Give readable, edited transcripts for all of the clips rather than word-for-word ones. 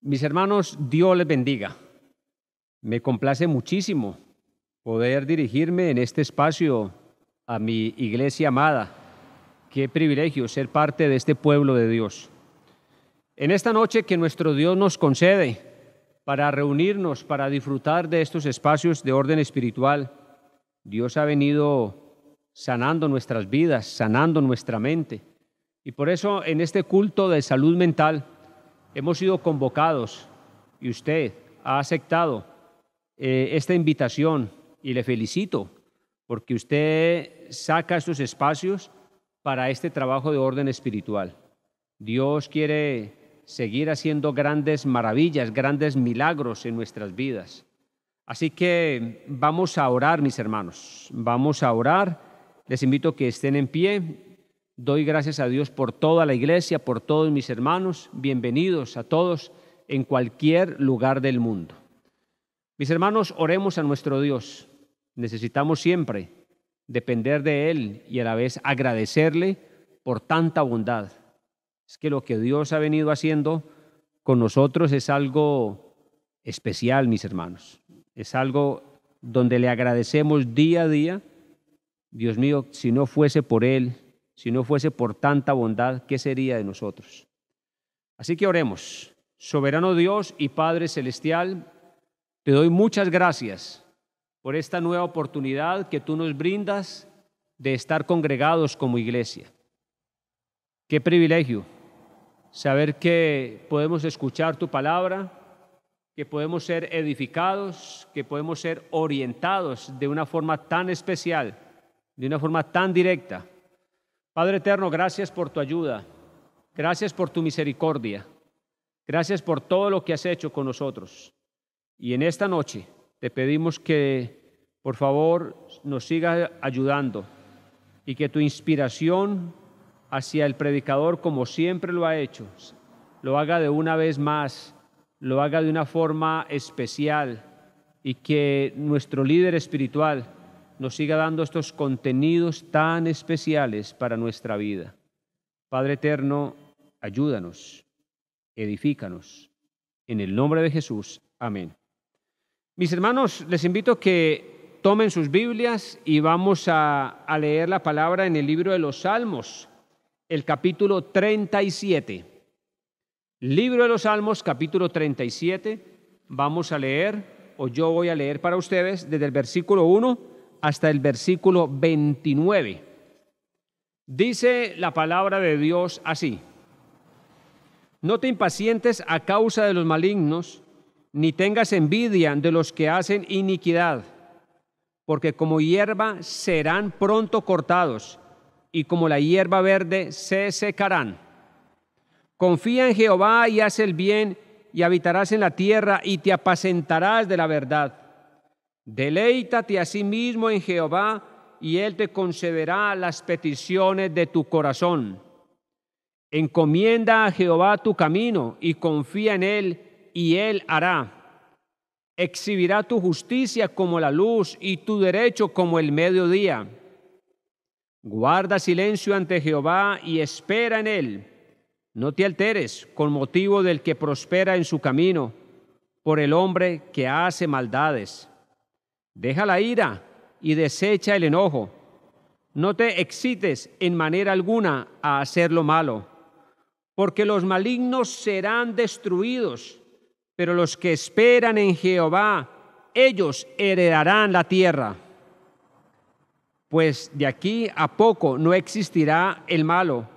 Mis hermanos, Dios les bendiga. Me complace muchísimo poder dirigirme en este espacio a mi iglesia amada. Qué privilegio ser parte de este pueblo de Dios. En esta noche que nuestro Dios nos concede para reunirnos, para disfrutar de estos espacios de orden espiritual, Dios ha venido sanando nuestras vidas, sanando nuestra mente. Y por eso en este culto de salud mental hemos sido convocados y usted ha aceptado esta invitación y le felicito porque usted saca estos espacios para este trabajo de orden espiritual. Dios quiere seguir haciendo grandes maravillas, grandes milagros en nuestras vidas. Así que vamos a orar, mis hermanos, vamos a orar. Les invito a que estén en pie. Doy gracias a Dios por toda la iglesia, por todos mis hermanos. Bienvenidos a todos en cualquier lugar del mundo. Mis hermanos, oremos a nuestro Dios. Necesitamos siempre depender de Él y a la vez agradecerle por tanta bondad. Es que lo que Dios ha venido haciendo con nosotros es algo especial, mis hermanos. Es algo donde le agradecemos día a día. Dios mío, si no fuese por Él, si no fuese por tanta bondad, ¿qué sería de nosotros? Así que oremos. Soberano Dios y Padre Celestial, te doy muchas gracias por esta nueva oportunidad que tú nos brindas de estar congregados como iglesia. Qué privilegio saber que podemos escuchar tu palabra, que podemos ser edificados, que podemos ser orientados de una forma tan especial, de una forma tan directa. Padre eterno, gracias por tu ayuda, gracias por tu misericordia, gracias por todo lo que has hecho con nosotros. Y en esta noche te pedimos que, por favor, nos sigas ayudando y que tu inspiración hacia el predicador, como siempre lo ha hecho, lo haga de una vez más, lo haga de una forma especial y que nuestro líder espiritual nos siga dando estos contenidos tan especiales para nuestra vida. Padre eterno, ayúdanos, edifícanos. En el nombre de Jesús, amén. Mis hermanos, les invito a que tomen sus Biblias y vamos a leer la palabra en el libro de los Salmos, el capítulo 37. Libro de los Salmos, capítulo 37. Vamos a leer, o yo voy a leer para ustedes, desde el versículo 1 hasta el versículo 29. Dice la palabra de Dios así: No te impacientes a causa de los malignos, ni tengas envidia de los que hacen iniquidad, porque como hierba serán pronto cortados, y como la hierba verde se secarán. Confía en Jehová y haz el bien, y habitarás en la tierra, y te apacentarás de la verdad. Deleítate a sí mismo en Jehová, y Él te concederá las peticiones de tu corazón. Encomienda a Jehová tu camino, y confía en Él, y Él hará. Exhibirá tu justicia como la luz, y tu derecho como el mediodía. Guarda silencio ante Jehová, y espera en Él. No te alteres con motivo del que prospera en su camino, por el hombre que hace maldades. Deja la ira y desecha el enojo. No te excites en manera alguna a hacer lo malo, porque los malignos serán destruidos, pero los que esperan en Jehová, ellos heredarán la tierra. Pues de aquí a poco no existirá el malo,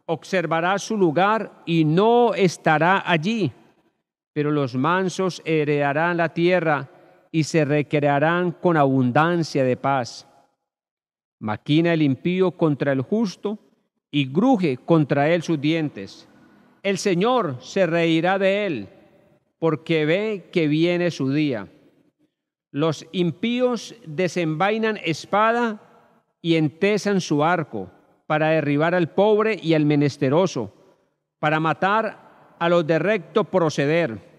observará su lugar y no estará allí, pero los mansos heredarán la tierra y se recrearán con abundancia de paz. Maquina el impío contra el justo y cruje contra él sus dientes. El Señor se reirá de él, porque ve que viene su día. Los impíos desenvainan espada y entesan su arco para derribar al pobre y al menesteroso, para matar a los de recto proceder.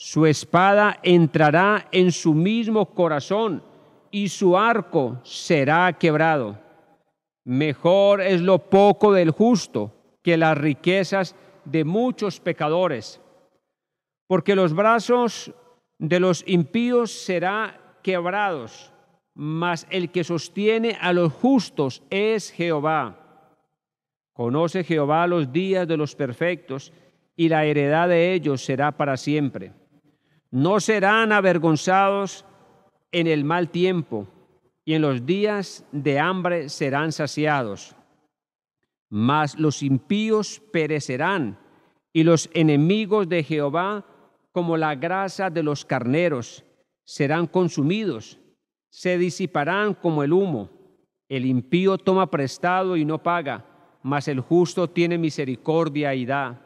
Su espada entrará en su mismo corazón y su arco será quebrado. Mejor es lo poco del justo que las riquezas de muchos pecadores, porque los brazos de los impíos serán quebrados, mas el que sostiene a los justos es Jehová. Conoce Jehová los días de los perfectos, y la heredad de ellos será para siempre. No serán avergonzados en el mal tiempo, y en los días de hambre serán saciados. Mas los impíos perecerán, y los enemigos de Jehová, como la grasa de los carneros, serán consumidos, se disiparán como el humo. El impío toma prestado y no paga, mas el justo tiene misericordia y da.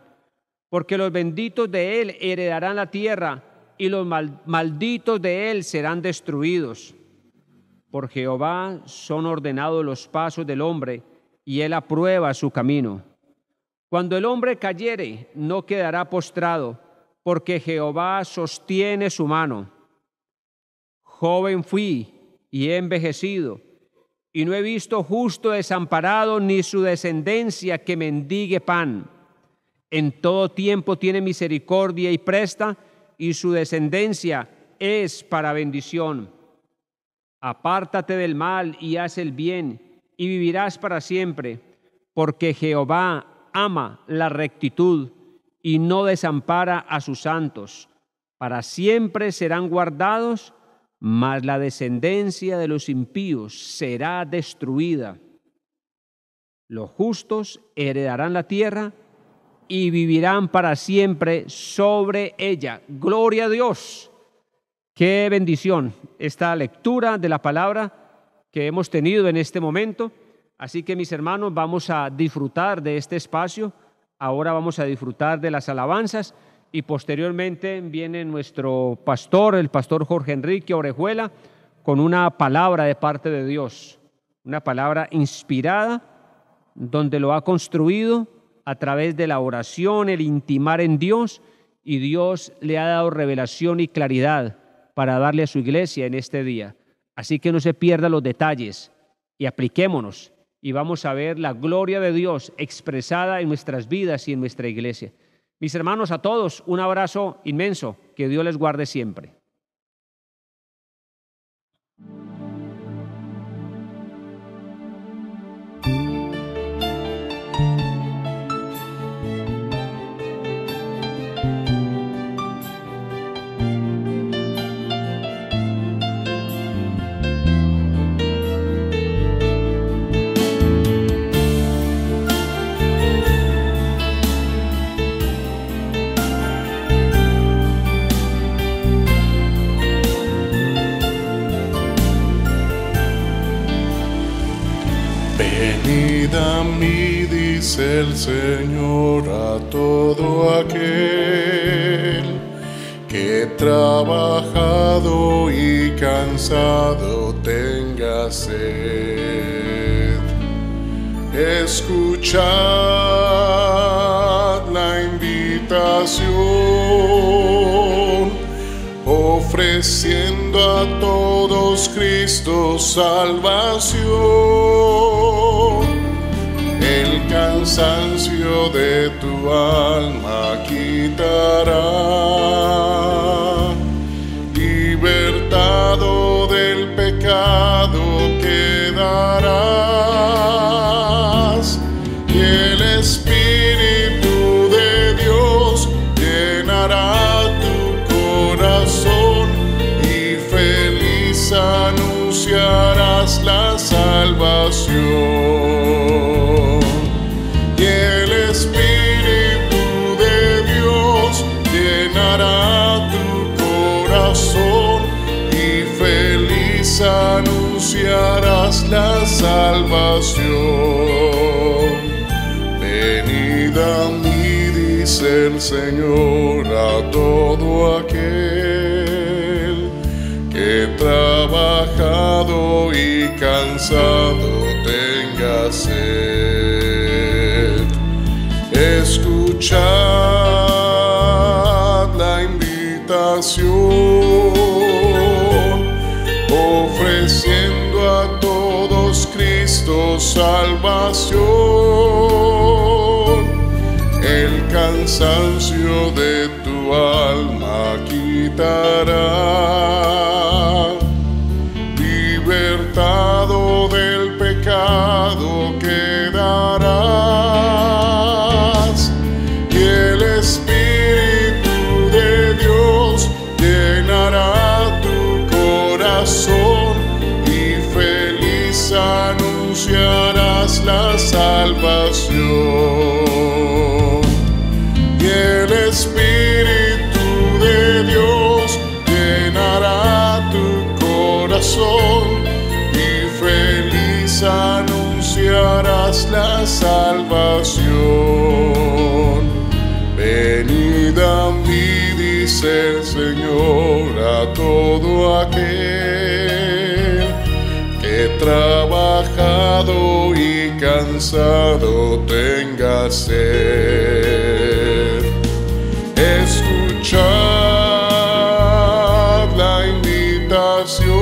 Porque los benditos de él heredarán la tierra, y los malditos de él serán destruidos. Por Jehová son ordenados los pasos del hombre, y él aprueba su camino. Cuando el hombre cayere, no quedará postrado, porque Jehová sostiene su mano. Joven fui y he envejecido, y no he visto justo desamparado, ni su descendencia que mendigue pan. En todo tiempo tiene misericordia y presta, y su descendencia es para bendición. Apártate del mal y haz el bien, y vivirás para siempre, porque Jehová ama la rectitud y no desampara a sus santos. Para siempre serán guardados, mas la descendencia de los impíos será destruida. Los justos heredarán la tierra y vivirán para siempre sobre ella. Gloria a Dios. Qué bendición esta lectura de la palabra que hemos tenido en este momento. Así que, mis hermanos, vamos a disfrutar de este espacio. Ahora vamos a disfrutar de las alabanzas y posteriormente viene nuestro pastor, el pastor Jorge Enrique Orejuela, con una palabra de parte de Dios, una palabra inspirada, donde lo ha construido a través de la oración, el intimar en Dios, y Dios le ha dado revelación y claridad para darle a su iglesia en este día. Así que no se pierdan los detalles y apliquémonos y vamos a ver la gloria de Dios expresada en nuestras vidas y en nuestra iglesia. Mis hermanos, a todos un abrazo inmenso, que Dios les guarde siempre. Venid a mí, dice el Señor, a todo aquel que trabajado y cansado tenga sed. Escuchad la invitación, ofreciendo a todos Cristo salvación. El cansancio de tu alma quitará, libertado del pecado quedarás, y el Espíritu de Dios llenará tu corazón, y feliz anunciarás la salvación. Y el Espíritu de Dios llenará tu corazón, y feliz anunciarás la salvación. Venid a mí, dice el Señor, a todo aquel que trabajado y cansado tenga sed. Escuchad la invitación, ofreciendo a todos Cristo salvación. el cansancio de tu alma quitará. Libertado del pecado quedarás, y el Espíritu de Dios llenará tu corazón, y feliz anunciarás la salvación. Y el Espíritu de Dios llenará tu corazón, y feliz anunciarás la salvación. Venid a mí, dice el Señor, a todo aquel que trabajado y cansado tenga sed. Escuchad la invitación,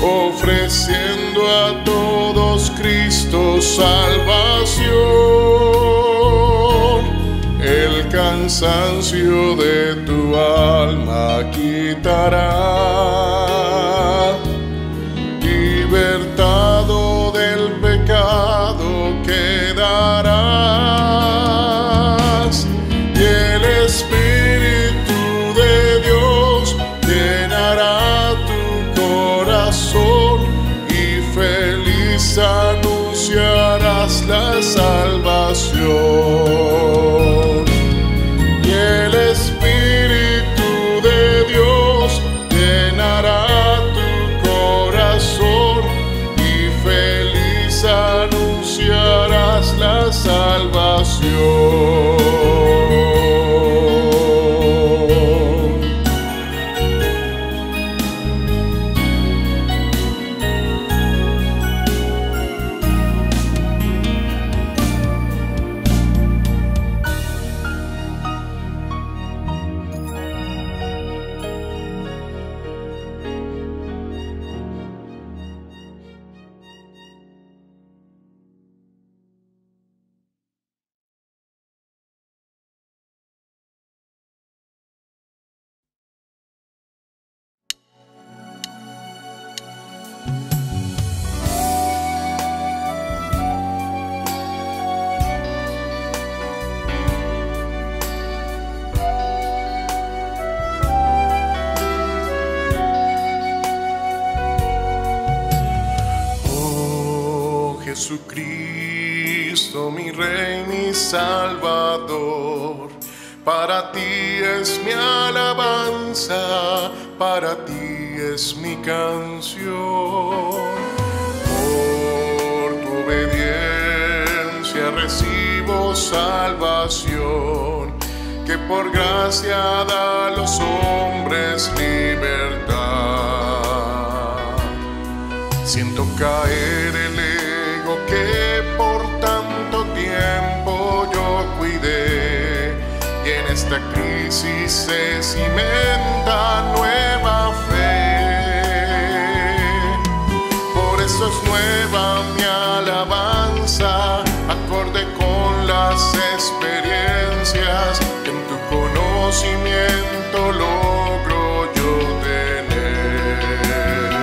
ofreciendo a todos Cristo salvación. El cansancio de tu alma quitará, libertado del pecado quedarás, y el Espíritu de Dios llenará tu corazón, y feliz anunciarás la salvación. Y el Espíritu de Dios llenará tu corazón, y feliz anunciarás la salvación. Jesucristo, mi Rey, mi Salvador, para ti es mi alabanza, para ti es mi canción. Por tu obediencia recibo salvación, que por gracia da a los hombres libertad. Siento caer el ego que por tanto tiempo yo cuidé, y en esta crisis se cimenta nueva fe. Por eso es nueva mi alabanza, acorde con las experiencias que en tu conocimiento logro yo tener.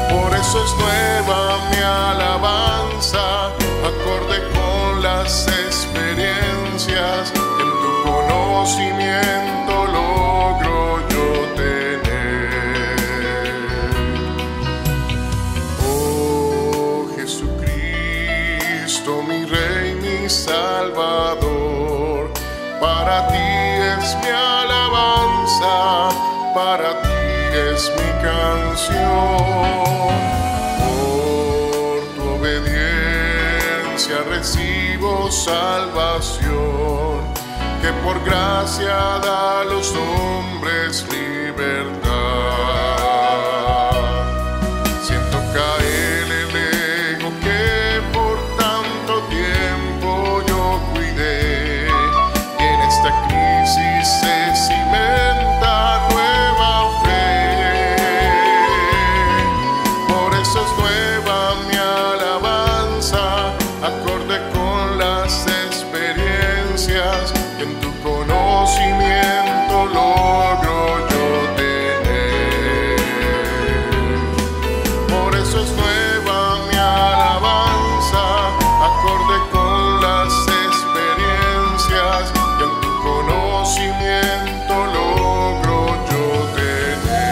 Por eso es nueva mi alabanza, acorde con las experiencias que en tu conocimiento logro yo tener. Oh Jesucristo, mi Rey, mi Salvador, para ti es mi alabanza, para ti es mi canción. Por tu obediencia recibo salvación, que por gracia da a los hombres libertad. Siento caer el ego que por tanto tiempo yo cuidé, y en esta crisis se cimenta nueva fe. Por eso es nueva mi alabanza, acorde con las experiencias que en tu conocimiento logro yo tener. Por eso es nueva mi alabanza, acorde con las experiencias que en tu conocimiento logro yo tener.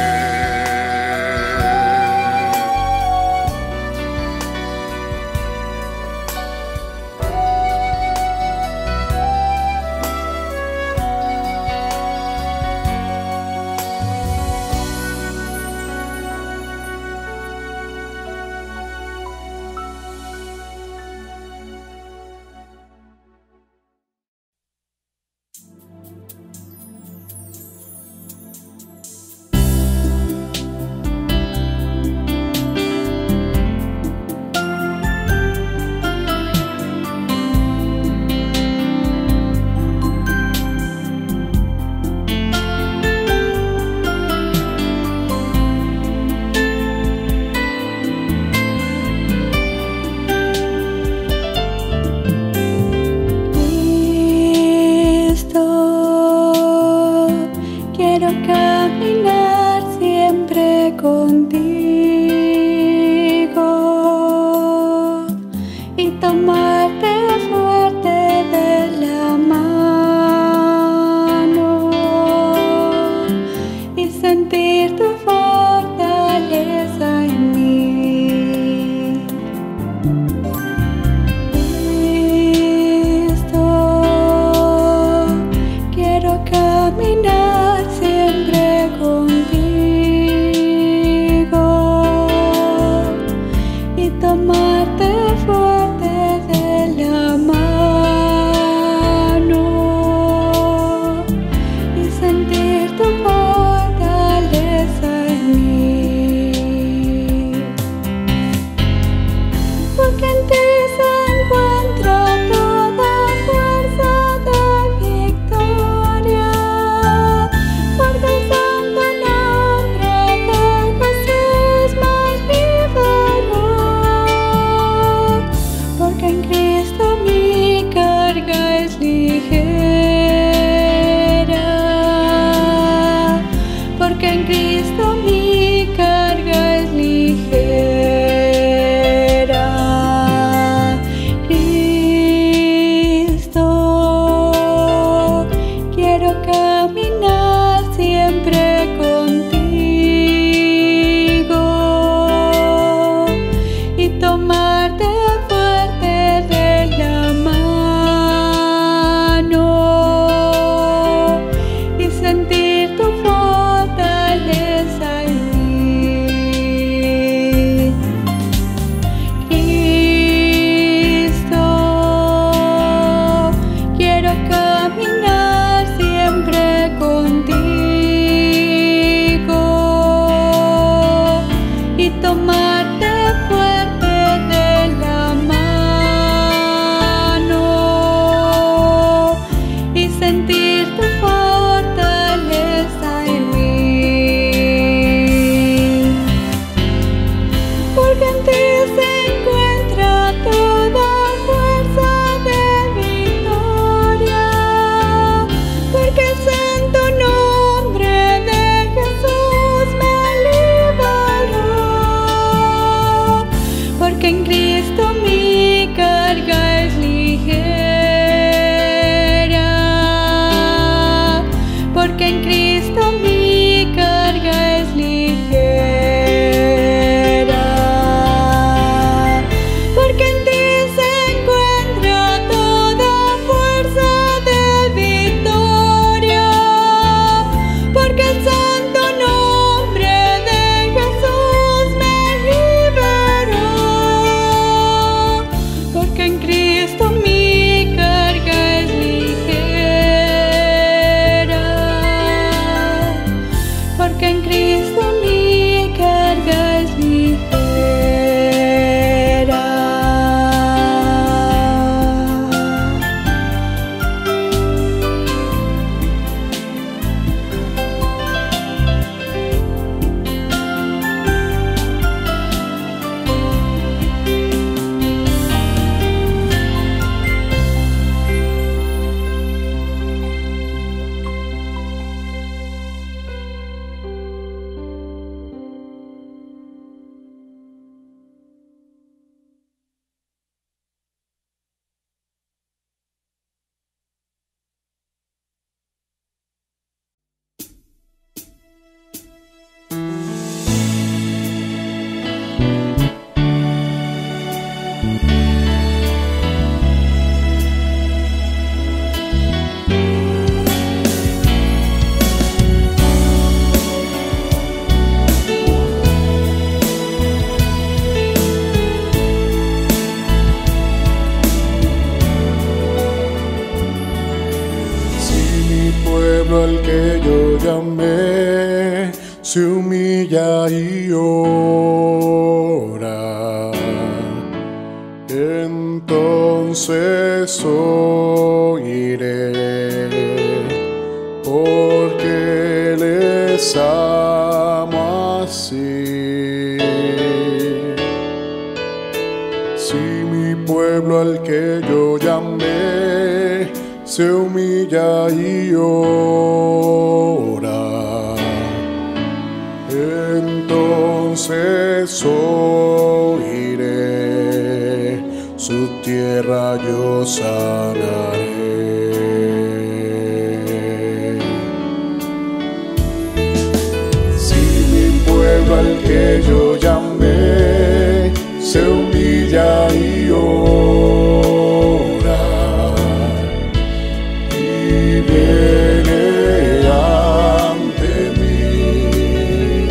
pueblo al que yo llamé se humilla y ora, entonces oiré, porque les amo así. Si mi pueblo al que yo llamé se humilla y ora, entonces oiré, su tierra yo sanaré. Si mi pueblo al que yo llamé se humilla y ora y viene ante mí,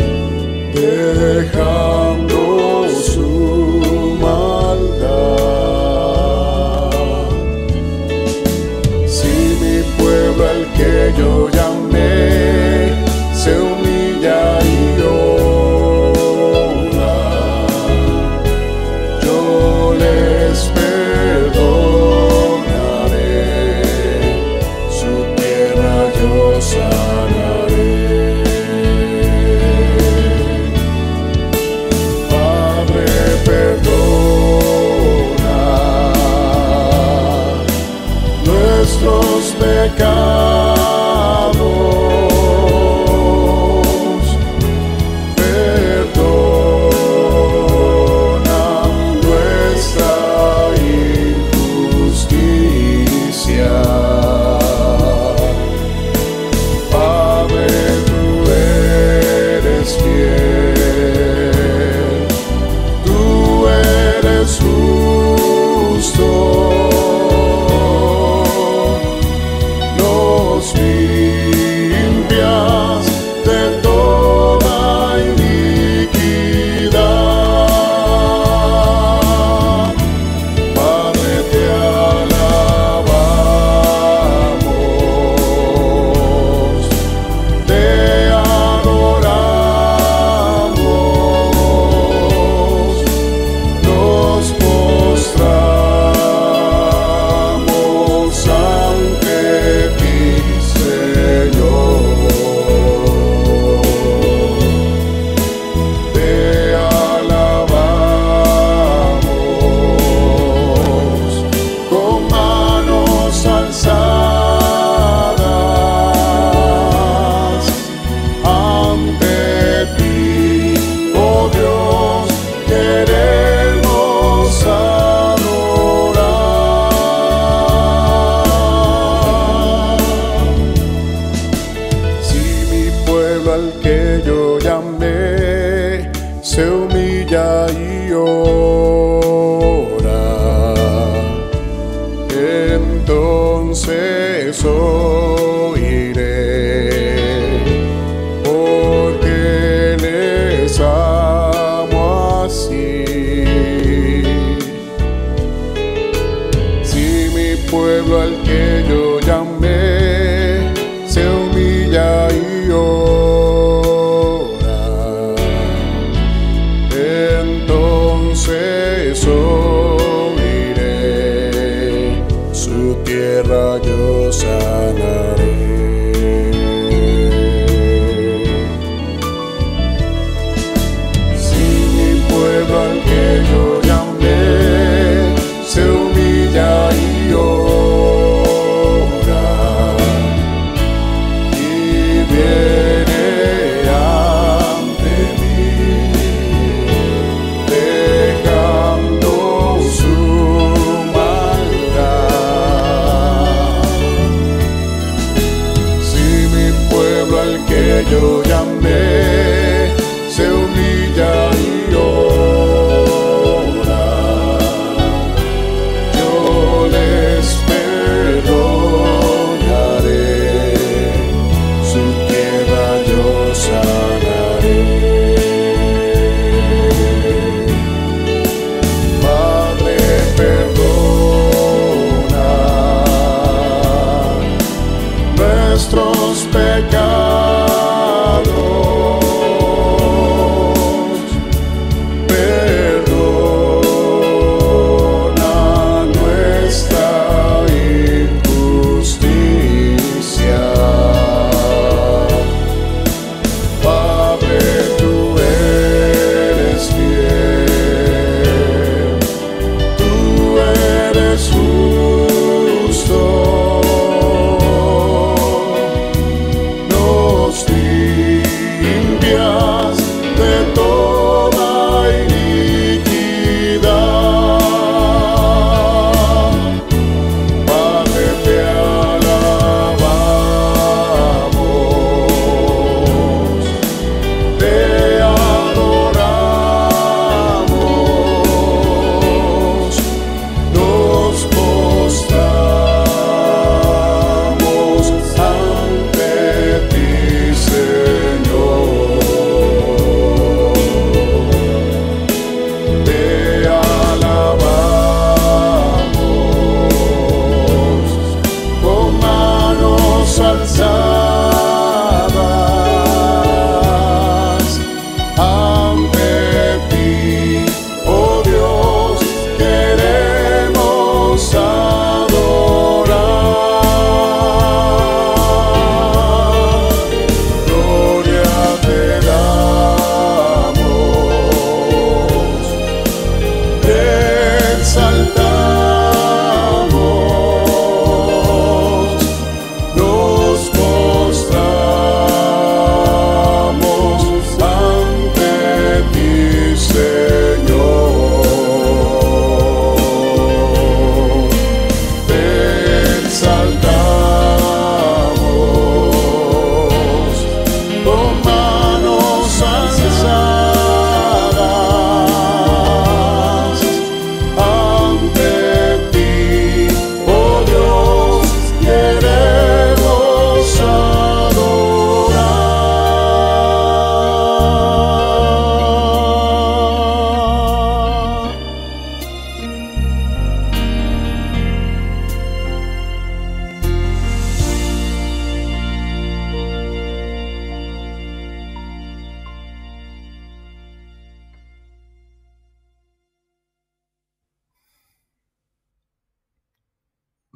dejando su maldad. Si mi pueblo al que yo llamé se humilla y ora, yo les perdonaré, su tierra yo sanaré. Padre, perdona nuestros pecados, perdona nuestra injusticia. Padre, tú eres fiel, tú eres justo, nos limpias de toda iniquidad. Padre, te alabamos, te adoramos, nos postramos ante ti, Señor. Te alabamos con manos alzadas ante ti, oh Dios, queremos adorar. Si mi pueblo al que yo llamé se humilla y ora, entonces oiré, porque les amo así. Si mi pueblo al que yo llamé se humilla y ora, entonces oiré, su tierra yo sanaré. Si mi pueblo al que yo llamé se humilla y ora y viene ante mí, dejando su maldad.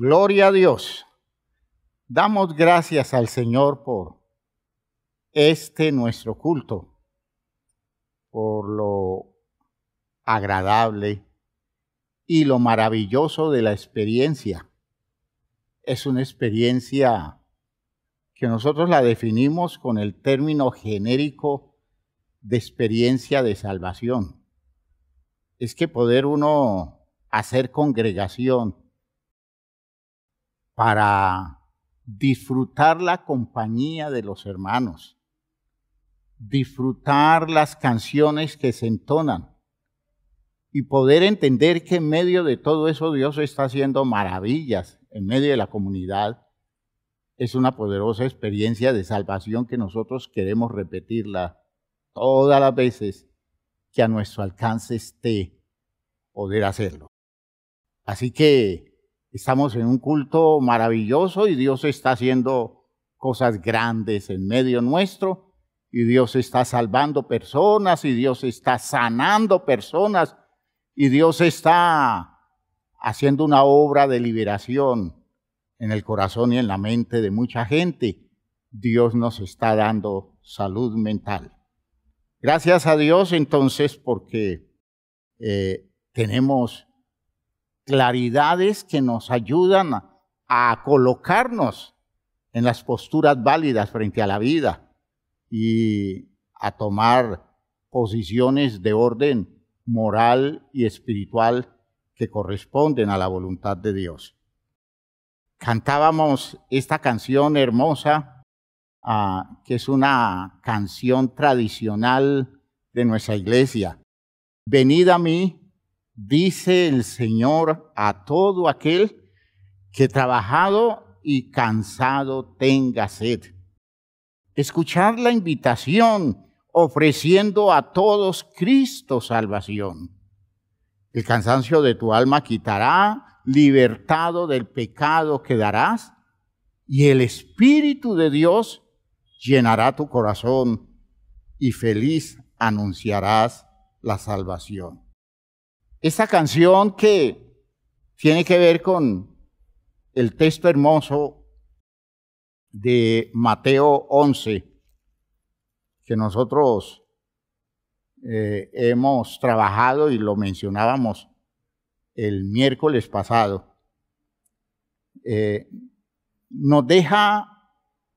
Gloria a Dios. Damos gracias al Señor por nuestro culto, por lo agradable y lo maravilloso de la experiencia. Es una experiencia que nosotros la definimos con el término genérico de experiencia de salvación. Es que poder uno hacer congregación para disfrutar la compañía de los hermanos, disfrutar las canciones que se entonan y poder entender que en medio de todo eso Dios está haciendo maravillas en medio de la comunidad, es una poderosa experiencia de salvación que nosotros queremos repetirla todas las veces que a nuestro alcance esté poder hacerlo. Así que estamos en un culto maravilloso y Dios está haciendo cosas grandes en medio nuestro y Dios está salvando personas y Dios está sanando personas y Dios está haciendo una obra de liberación en el corazón y en la mente de mucha gente. Dios nos está dando salud mental. Gracias a Dios entonces porque tenemos claridades que nos ayudan a colocarnos en las posturas válidas frente a la vida y a tomar posiciones de orden moral y espiritual que corresponden a la voluntad de Dios. Cantábamos esta canción hermosa, que es una canción tradicional de nuestra iglesia. Venid a mí, dice el Señor, a todo aquel que trabajado y cansado tenga sed. Escuchar la invitación ofreciendo a todos Cristo salvación. El cansancio de tu alma quitará, libertado del pecado quedarás, y el Espíritu de Dios llenará tu corazón, y feliz anunciarás la salvación. Esta canción que tiene que ver con el texto hermoso de Mateo 11, que nosotros hemos trabajado y lo mencionábamos el miércoles pasado, nos deja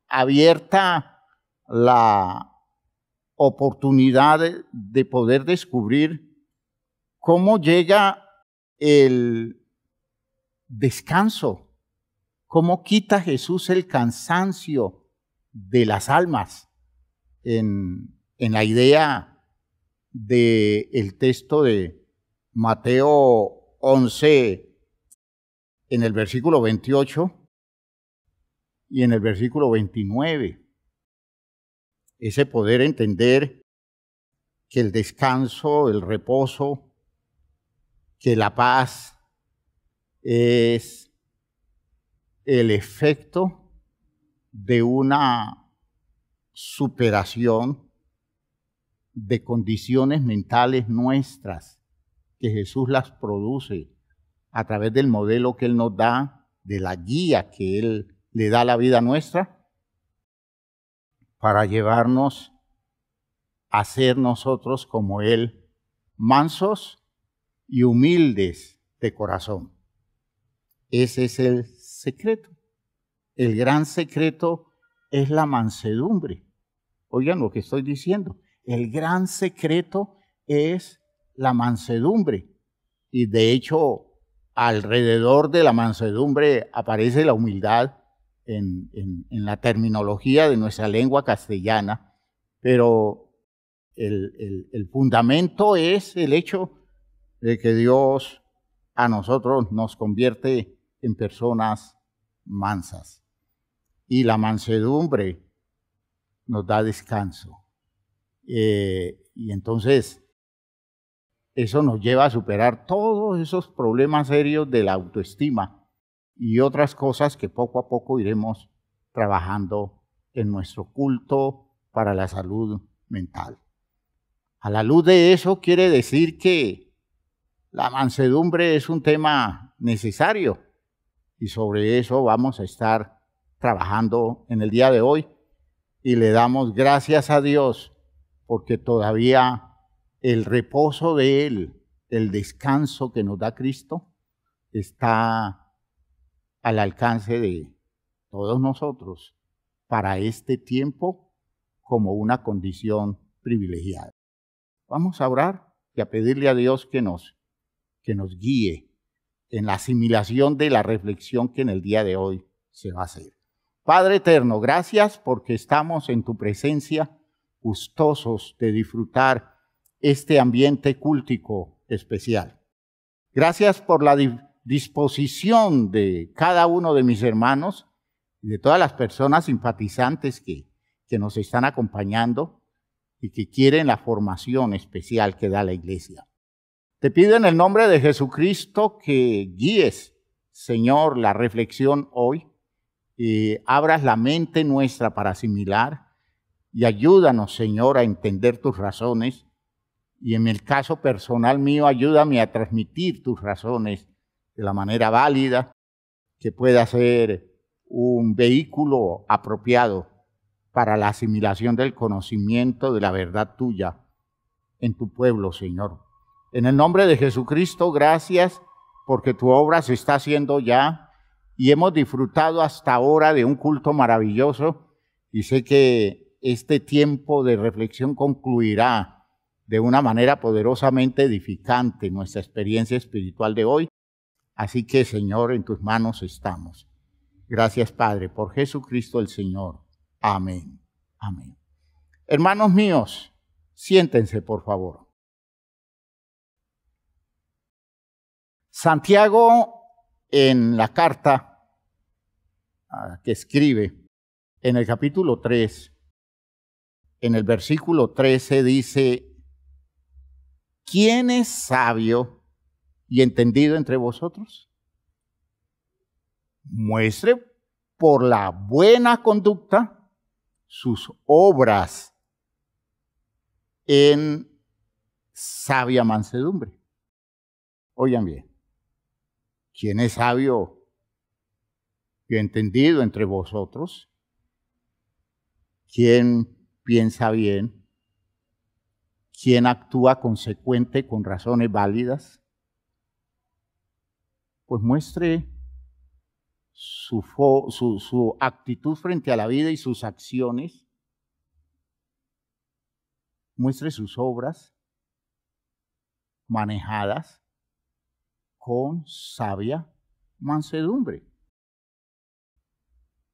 abierta la oportunidad de poder descubrir cómo llega el descanso, cómo quita Jesús el cansancio de las almas en la idea del texto de Mateo 11, en el versículo 28 y en el versículo 29. Ese poder entender que el descanso, el reposo, que la paz es el efecto de una superación de condiciones mentales nuestras, que Jesús las produce a través del modelo que Él nos da, de la guía que Él le da a la vida nuestra, para llevarnos a ser nosotros como Él, mansos y humildes de corazón. Ese es el secreto. El gran secreto es la mansedumbre. Oigan lo que estoy diciendo. El gran secreto es la mansedumbre. Y de hecho, alrededor de la mansedumbre aparece la humildad en la terminología de nuestra lengua castellana. Pero el fundamento es el hecho de que Dios a nosotros nos convierte en personas mansas. Y la mansedumbre nos da descanso. Y entonces eso nos lleva a superar todos esos problemas serios de la autoestima y otras cosas que poco a poco iremos trabajando en nuestro culto para la salud mental. A la luz de eso quiere decir que la mansedumbre es un tema necesario Y sobre eso vamos a estar trabajando en el día de hoy. Y le damos gracias a Dios porque todavía el reposo de Él, el descanso que nos da Cristo, está al alcance de todos nosotros para este tiempo como una condición privilegiada. Vamos a orar y a pedirle a Dios que nos guíe en la asimilación de la reflexión que en el día de hoy se va a hacer. Padre eterno, gracias porque estamos en tu presencia, gustosos de disfrutar este ambiente cúltico especial. Gracias por la disposición de cada uno de mis hermanos y de todas las personas simpatizantes que nos están acompañando y que quieren la formación especial que da la iglesia. Te pido en el nombre de Jesucristo que guíes, Señor, la reflexión hoy y abras la mente nuestra para asimilar y ayúdanos, Señor, a entender tus razones y en el caso personal mío, ayúdame a transmitir tus razones de la manera válida, que pueda ser un vehículo apropiado para la asimilación del conocimiento de la verdad tuya en tu pueblo, Señor. En el nombre de Jesucristo, gracias porque tu obra se está haciendo ya y hemos disfrutado hasta ahora de un culto maravilloso y sé que este tiempo de reflexión concluirá de una manera poderosamente edificante nuestra experiencia espiritual de hoy. Así que, Señor, en tus manos estamos. Gracias, Padre, por Jesucristo el Señor. Amén. Amén. Hermanos míos, siéntense, por favor. Santiago, en la carta que escribe, en el capítulo 3, en el versículo 13 dice: ¿quién es sabio y entendido entre vosotros? Muestre por la buena conducta sus obras en sabia mansedumbre. Oigan bien, ¿quién es sabio y entendido entre vosotros? ¿Quién piensa bien? ¿Quién actúa consecuente con razones válidas? Pues muestre su actitud frente a la vida y sus acciones. Muestre sus obras manejadas con sabia mansedumbre.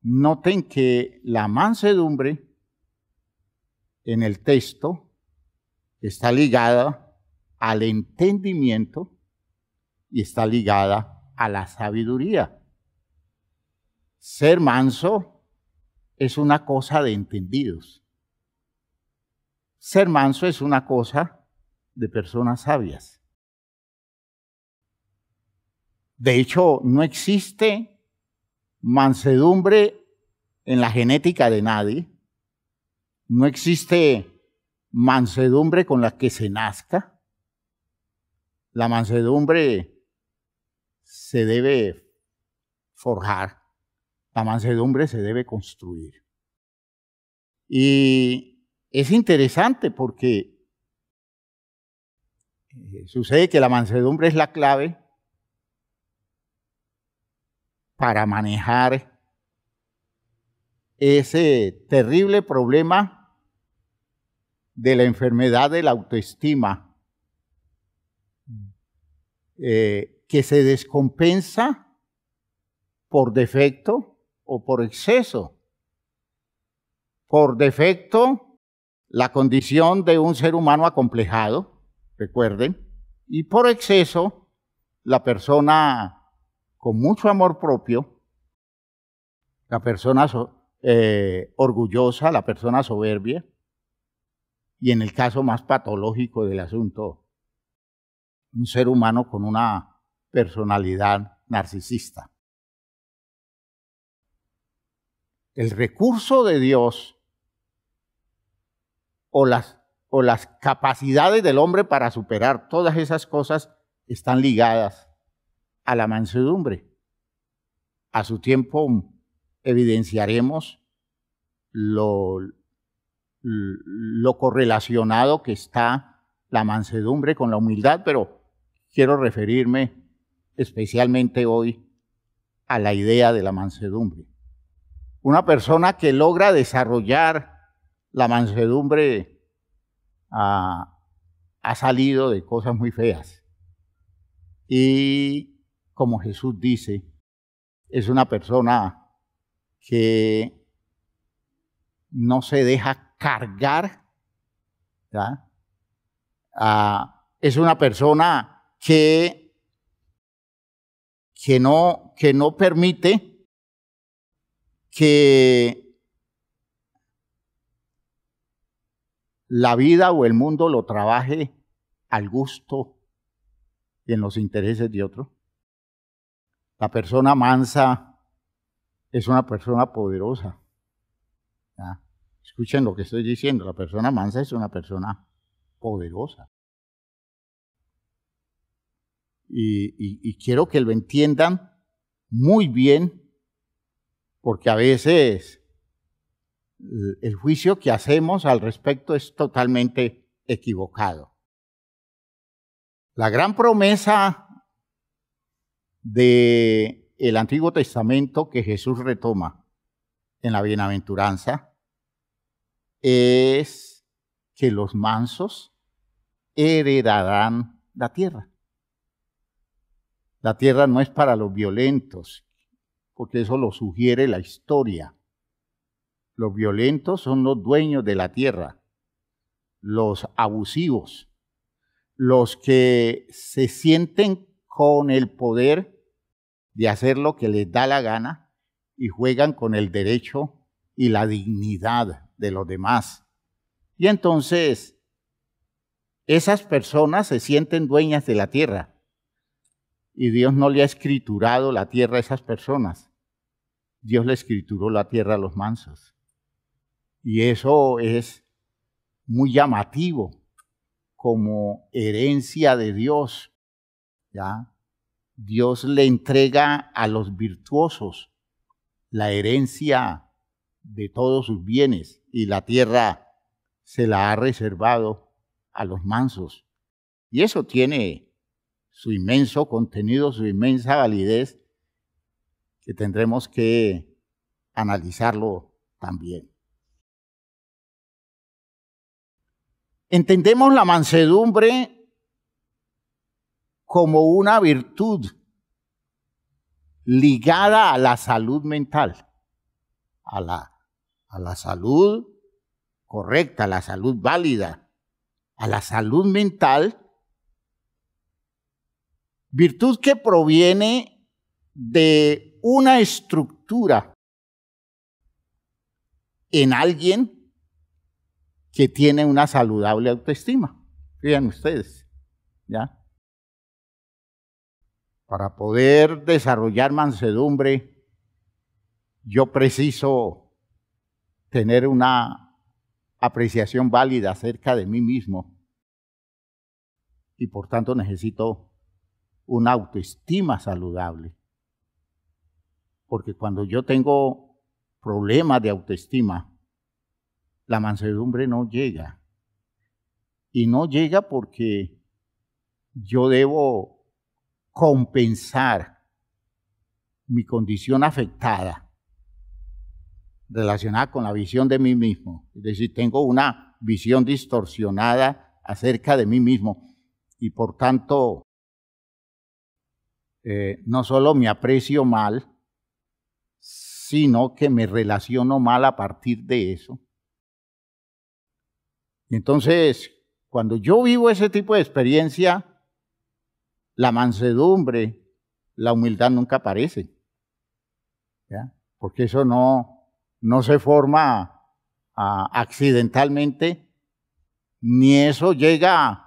Noten que la mansedumbre en el texto está ligada al entendimiento y está ligada a la sabiduría. Ser manso es una cosa de entendidos. Ser manso es una cosa de personas sabias. De hecho, no existe mansedumbre en la genética de nadie. No existe mansedumbre con la que se nazca. La mansedumbre se debe forjar. La mansedumbre se debe construir. Y es interesante porque sucede que la mansedumbre es la clave para manejar ese terrible problema de la enfermedad de la autoestima, que se descompensa por defecto o por exceso. Por defecto, la condición de un ser humano acomplejado, recuerden, y por exceso, la persona con mucho amor propio, la persona orgullosa, la persona soberbia, y en el caso más patológico del asunto, un ser humano con una personalidad narcisista. El recurso de Dios o las capacidades del hombre para superar todas esas cosas están ligadas a la mansedumbre. a su tiempo evidenciaremos lo correlacionado que está la mansedumbre con la humildad, pero quiero referirme especialmente hoy a la idea de la mansedumbre. Una persona que logra desarrollar la mansedumbre ha salido de cosas muy feas. Y como Jesús dice, es una persona que no se deja cargar, ¿ya? Es una persona que no permite que la vida o el mundo lo trabaje al gusto y en los intereses de otro. La persona mansa es una persona poderosa. ¿Ya? Escuchen lo que estoy diciendo. La persona mansa es una persona poderosa. Y quiero que lo entiendan muy bien, porque a veces el juicio que hacemos al respecto es totalmente equivocado. La gran promesa del Antiguo Testamento que Jesús retoma en la bienaventuranza es que los mansos heredarán la tierra. La tierra no es para los violentos, porque eso lo sugiere la historia. Los violentos son los dueños de la tierra, los abusivos, los que se sienten con el poder de hacer lo que les da la gana y juegan con el derecho y la dignidad de los demás. Y entonces, esas personas se sienten dueñas de la tierra. Y Dios no le ha escriturado la tierra a esas personas. Dios le escrituró la tierra a los mansos. Y eso es muy llamativo como herencia de Dios. ¿Ya? Dios le entrega a los virtuosos la herencia de todos sus bienes y la tierra se la ha reservado a los mansos. Y eso tiene su inmenso contenido, su inmensa validez, que tendremos que analizarlo también. Entendemos la mansedumbre como una virtud ligada a la salud mental, a la salud correcta, a la salud válida, a la salud mental, virtud que proviene de una estructura en alguien que tiene una saludable autoestima. Fíjense ustedes, ¿ya? Para poder desarrollar mansedumbre, yo preciso tener una apreciación válida acerca de mí mismo y por tanto necesito una autoestima saludable. Porque cuando yo tengo problemas de autoestima, la mansedumbre no llega. Y no llega porque yo debo compensar mi condición afectada relacionada con la visión de mí mismo. Es decir, tengo una visión distorsionada acerca de mí mismo y por tanto no solo me aprecio mal, sino que me relaciono mal a partir de eso. Y entonces, cuando yo vivo ese tipo de experiencia, la mansedumbre, la humildad nunca aparece, ¿ya? Porque eso no se forma accidentalmente, ni eso llega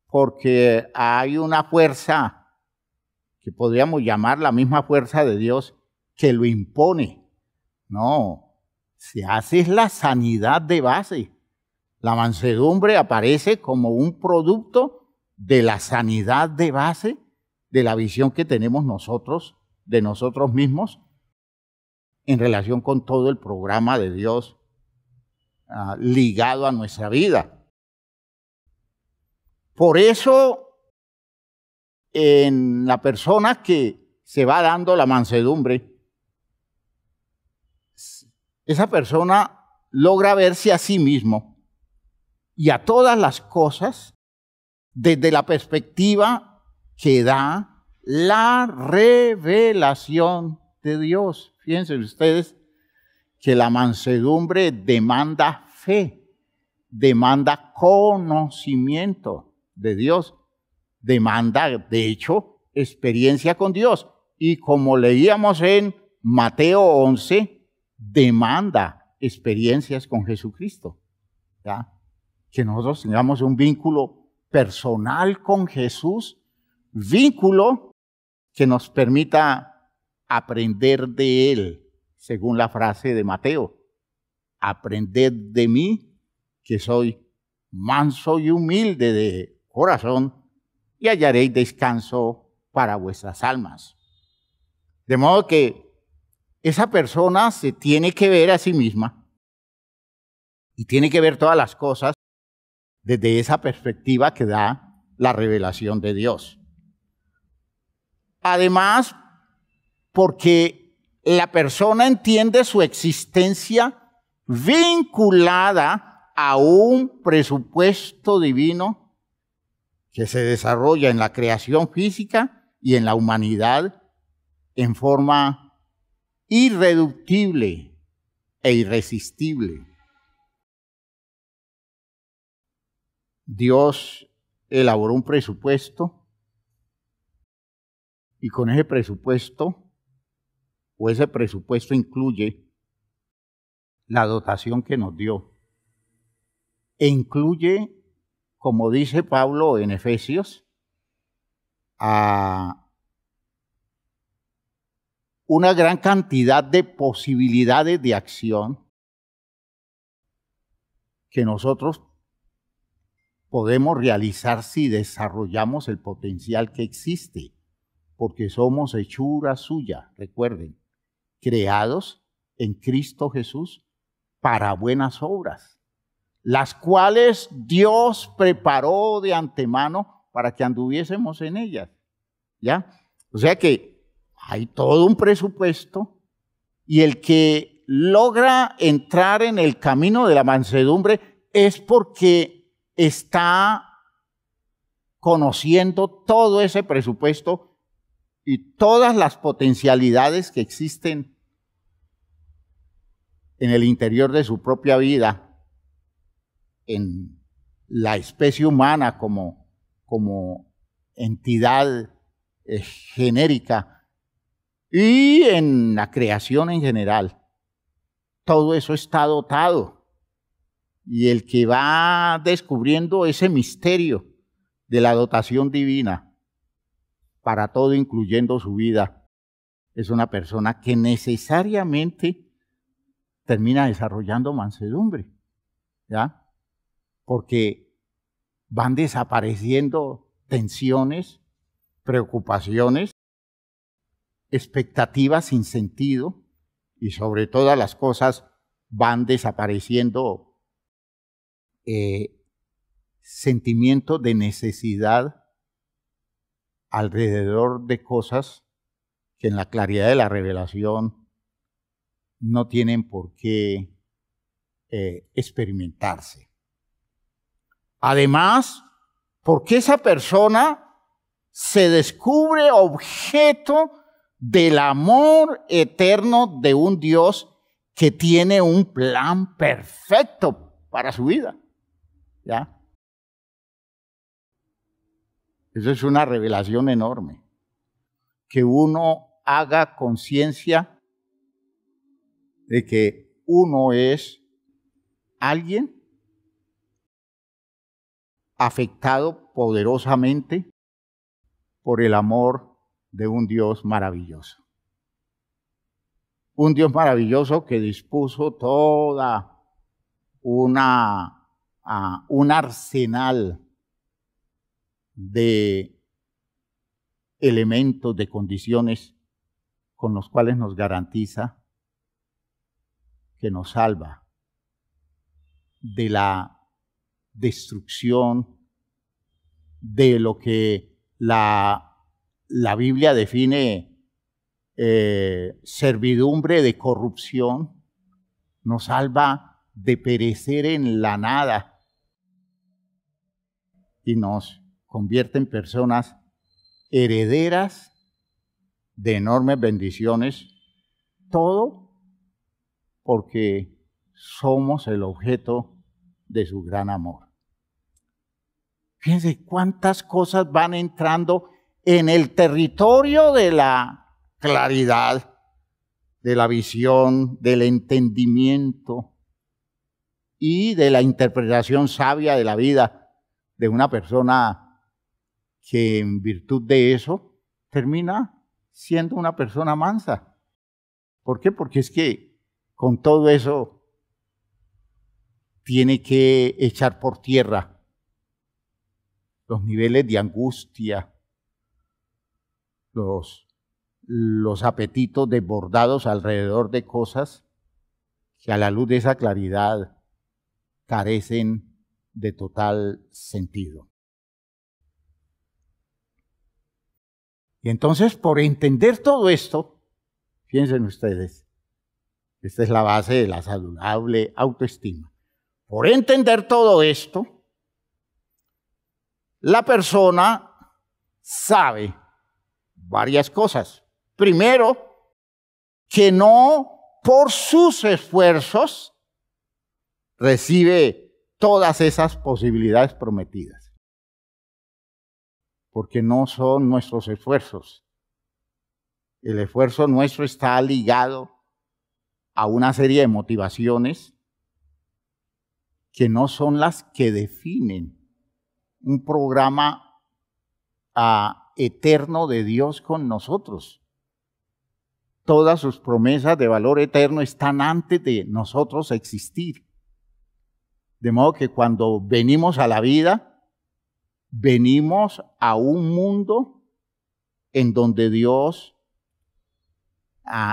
porque hay una fuerza que podríamos llamar la misma fuerza de Dios que lo impone. No, se hace la sanidad de base. La mansedumbre aparece como un producto de la sanidad de base de la visión que tenemos nosotros, de nosotros mismos, en relación con todo el programa de Dios ligado a nuestra vida. Por eso, en la persona que se va dando la mansedumbre, esa persona logra verse a sí mismo y a todas las cosas desde la perspectiva que da la revelación de Dios. Fíjense ustedes que la mansedumbre demanda fe, demanda conocimiento de Dios, demanda, de hecho, experiencia con Dios. Y como leíamos en Mateo 11, demanda experiencias con Jesucristo, ¿ya? Que nosotros tengamos un vínculo personal con Jesús, vínculo que nos permita aprender de Él, según la frase de Mateo: aprended de mí, que soy manso y humilde de corazón, y hallaréis descanso para vuestras almas. De modo que esa persona se tiene que ver a sí misma y tiene que ver todas las cosas desde esa perspectiva que da la revelación de Dios. Además, porque la persona entiende su existencia vinculada a un presupuesto divino que se desarrolla en la creación física y en la humanidad en forma irreductible e irresistible. Dios elaboró un presupuesto y con ese presupuesto, o ese presupuesto incluye la dotación que nos dio, e incluye, como dice Pablo en Efesios, a una gran cantidad de posibilidades de acción que nosotros podemos realizar si desarrollamos el potencial que existe, porque somos hechura suya, recuerden, creados en Cristo Jesús para buenas obras, las cuales Dios preparó de antemano para que anduviésemos en ellas, ¿ya? O sea que hay todo un presupuesto, y el que logra entrar en el camino de la mansedumbre es porque está conociendo todo ese presupuesto y todas las potencialidades que existen en el interior de su propia vida, en la especie humana como entidad genérica, y en la creación en general. Todo eso está dotado. Y el que va descubriendo ese misterio de la dotación divina para todo, incluyendo su vida, es una persona que necesariamente termina desarrollando mansedumbre, ¿ya? Porque van desapareciendo tensiones, preocupaciones, expectativas sin sentido, y sobre todas las cosas van desapareciendo sentimientos de necesidad alrededor de cosas que en la claridad de la revelación no tienen por qué experimentarse. Además, porque esa persona se descubre objeto del amor eterno de un Dios que tiene un plan perfecto para su vida, ¿ya? Eso es una revelación enorme, que uno haga conciencia de que uno es alguien afectado poderosamente por el amor de un Dios maravilloso. Un Dios maravilloso que dispuso toda un arsenal de elementos, de condiciones con los cuales nos garantiza que nos salva de la destrucción, de lo que la Biblia define servidumbre de corrupción, nos salva de perecer en la nada y nos convierte en personas herederas de enormes bendiciones, todo porque somos el objeto de su gran amor. Fíjense cuántas cosas van entrando en el territorio de la claridad, de la visión, del entendimiento y de la interpretación sabia de la vida de una persona que en virtud de eso termina siendo una persona mansa. ¿Por qué? Porque es que con todo eso tiene que echar por tierra los niveles de angustia, los apetitos desbordados alrededor de cosas que a la luz de esa claridad carecen de total sentido. Y entonces, por entender todo esto, fíjense ustedes, esta es la base de la saludable autoestima. Por entender todo esto, la persona sabe varias cosas. Primero, que no por sus esfuerzos recibe todas esas posibilidades prometidas. Porque no son nuestros esfuerzos. El esfuerzo nuestro está ligado a una serie de motivaciones que no son las que definen un programa eterno de Dios con nosotros. Todas sus promesas de valor eterno están antes de nosotros existir. De modo que cuando venimos a la vida, venimos a un mundo en donde Dios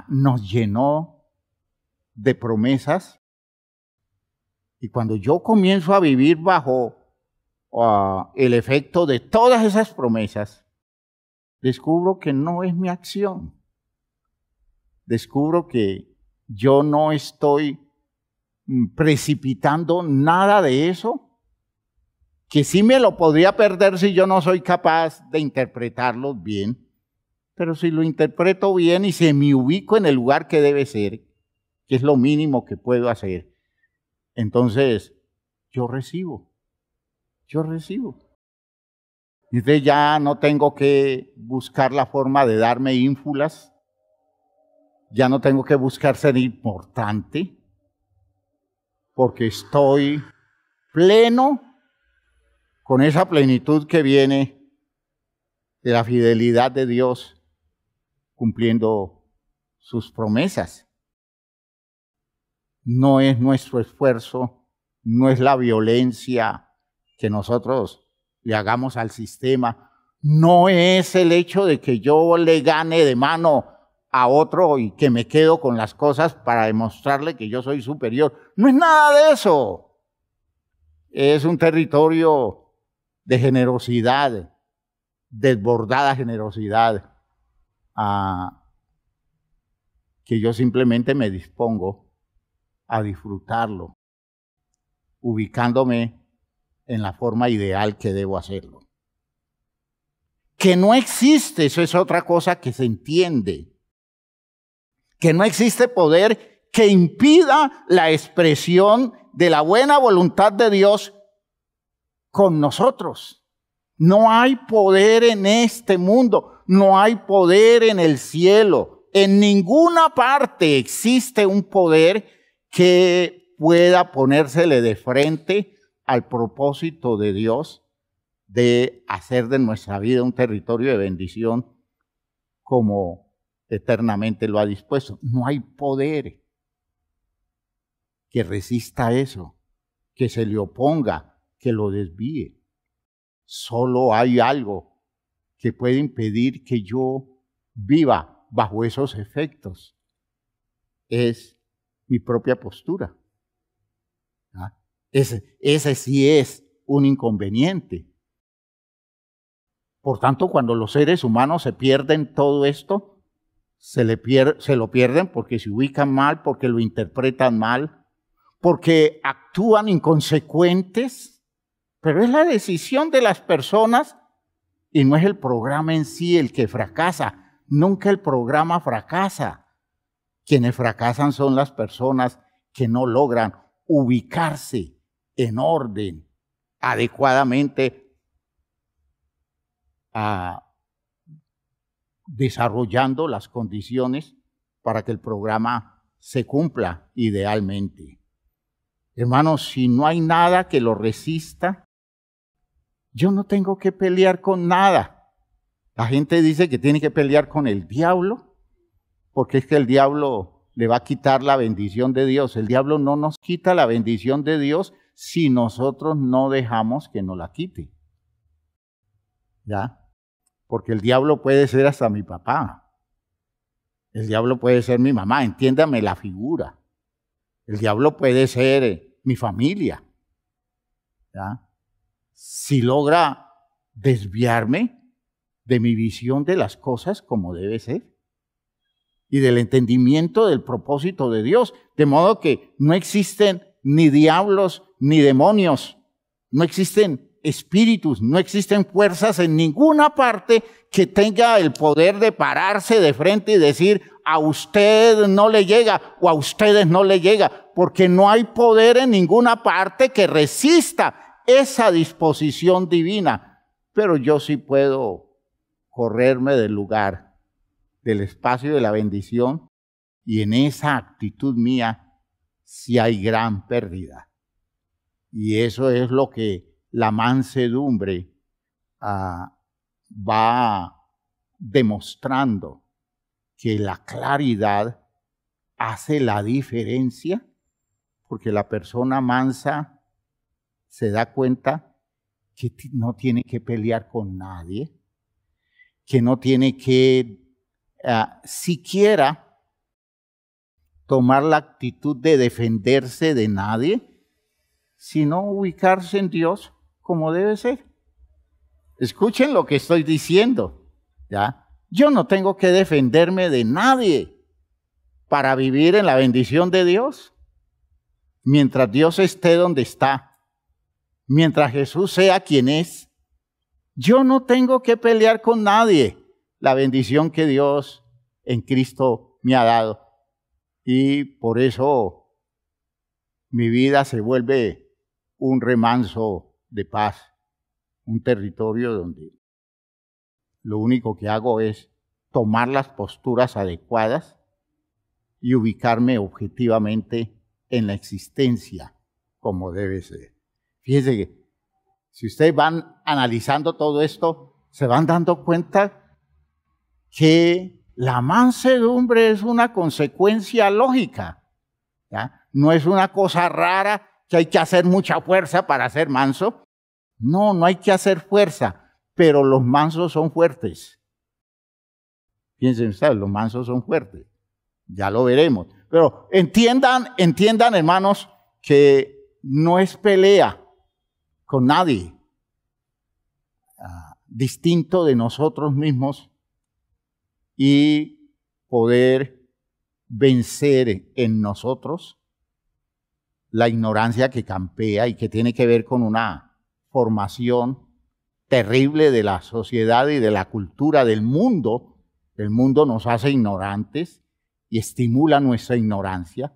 nos llenó de promesas. Y cuando yo comienzo a vivir bajo el efecto de todas esas promesas, descubro que no es mi acción. Descubro que yo no estoy precipitando nada de eso, que sí me lo podría perder si yo no soy capaz de interpretarlo bien, pero si lo interpreto bien y si me ubico en el lugar que debe ser, que es lo mínimo que puedo hacer, entonces yo recibo. Y entonces ya no tengo que buscar la forma de darme ínfulas, ya no tengo que buscar ser importante, porque estoy pleno con esa plenitud que viene de la fidelidad de Dios cumpliendo sus promesas. No es nuestro esfuerzo, no es la violencia que nosotros le hagamos al sistema, no es el hecho de que yo le gane de mano a otro y que me quedo con las cosas para demostrarle que yo soy superior. No es nada de eso. Es un territorio de generosidad, desbordada generosidad, que yo simplemente me dispongo a disfrutarlo, ubicándome en la forma ideal que debo hacerlo. Que no existe, eso es otra cosa que se entiende. Que no existe poder que impida la expresión de la buena voluntad de Dios con nosotros. No hay poder en este mundo, no hay poder en el cielo. En ninguna parte existe un poder que pueda ponérsele de frente al propósito de Dios de hacer de nuestra vida un territorio de bendición como eternamente lo ha dispuesto. No hay poder que resista eso, que se le oponga, que lo desvíe. Solo hay algo que puede impedir que yo viva bajo esos efectos. Es mi propia postura. ¿Ah? Ese sí es un inconveniente. Por tanto, cuando los seres humanos se pierden todo esto, se lo pierden porque se ubican mal, porque lo interpretan mal, porque actúan inconsecuentes, pero es la decisión de las personas y no es el programa en sí el que fracasa. Nunca el programa fracasa. Quienes fracasan son las personas que no logran ubicarse en orden, adecuadamente, desarrollando las condiciones para que el programa se cumpla idealmente. Hermanos, si no hay nada que lo resista, yo no tengo que pelear con nada. La gente dice que tiene que pelear con el diablo, porque es que el diablo le va a quitar la bendición de Dios. El diablo no nos quita la bendición de Dios si nosotros no dejamos que nos la quite. ¿Ya? Porque el diablo puede ser hasta mi papá. El diablo puede ser mi mamá, entiéndame la figura. El diablo puede ser mi familia. ¿Ya? Si logra desviarme de mi visión de las cosas como debe ser y del entendimiento del propósito de Dios, de modo que no existen ni diablos ni demonios, no existen espíritus, no existen fuerzas en ninguna parte que tenga el poder de pararse de frente y decir a usted no le llega o a ustedes no le llega, porque no hay poder en ninguna parte que resista esa disposición divina. Pero yo sí puedo correrme del lugar, del espacio de la bendición, y en esa actitud mía sí hay gran pérdida. Y eso es lo que la mansedumbre va demostrando, que la claridad hace la diferencia, porque la persona mansa se da cuenta que no tiene que pelear con nadie, que no tiene que siquiera tomar la actitud de defenderse de nadie, sino ubicarse en Dios como debe ser. Escuchen lo que estoy diciendo, ¿ya? Yo no tengo que defenderme de nadie para vivir en la bendición de Dios. Mientras Dios esté donde está, mientras Jesús sea quien es, yo no tengo que pelear con nadie la bendición que Dios en Cristo me ha dado. Y por eso mi vida se vuelve un remanso de paz, un territorio donde lo único que hago es tomar las posturas adecuadas y ubicarme objetivamente en la existencia como debe ser. Fíjense que si ustedes van analizando todo esto, se van dando cuenta que la mansedumbre es una consecuencia lógica, ¿ya? No es una cosa rara que hay que hacer mucha fuerza para ser manso. No, no hay que hacer fuerza, pero los mansos son fuertes. Piensen ustedes, los mansos son fuertes. Ya lo veremos. Pero entiendan, hermanos, que no es pelea con nadie distinto de nosotros mismos y poder vencer en nosotros la ignorancia que campea y que tiene que ver con una formación terrible de la sociedad y de la cultura del mundo. El mundo nos hace ignorantes y estimula nuestra ignorancia.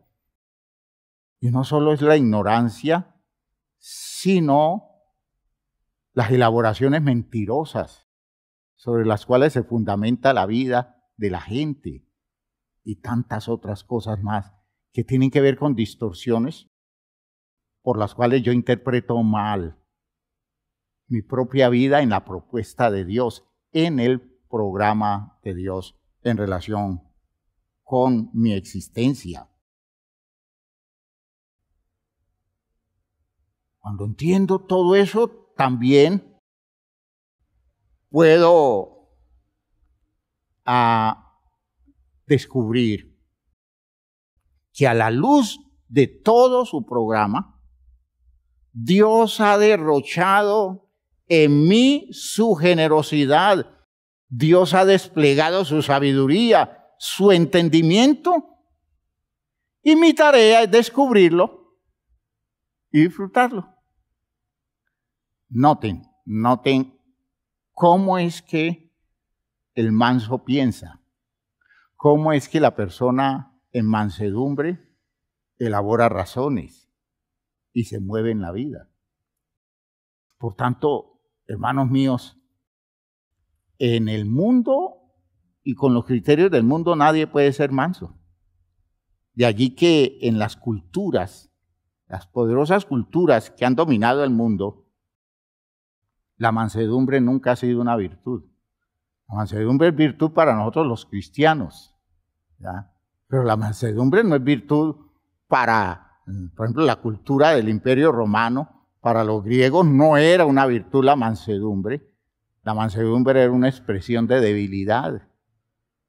Y no solo es la ignorancia, sino las elaboraciones mentirosas sobre las cuales se fundamenta la vida de la gente y tantas otras cosas más que tienen que ver con distorsiones por las cuales yo interpreto mal mi propia vida en la propuesta de Dios, en el programa de Dios en relación con mi existencia. Cuando entiendo todo eso, también puedo descubrir que a la luz de todo su programa, Dios ha derrochado en mí su generosidad. Dios ha desplegado su sabiduría, su entendimiento, y mi tarea es descubrirlo y disfrutarlo. Noten cómo es que el manso piensa, cómo es que la persona en mansedumbre elabora razones y se mueve en la vida. Por tanto, hermanos míos, en el mundo y con los criterios del mundo nadie puede ser manso. De allí que en las culturas, las poderosas culturas que han dominado el mundo, la mansedumbre nunca ha sido una virtud. La mansedumbre es virtud para nosotros los cristianos, ¿ya? Pero la mansedumbre no es virtud para, por ejemplo, la cultura del Imperio Romano. Para los griegos no era una virtud la mansedumbre. La mansedumbre era una expresión de debilidad.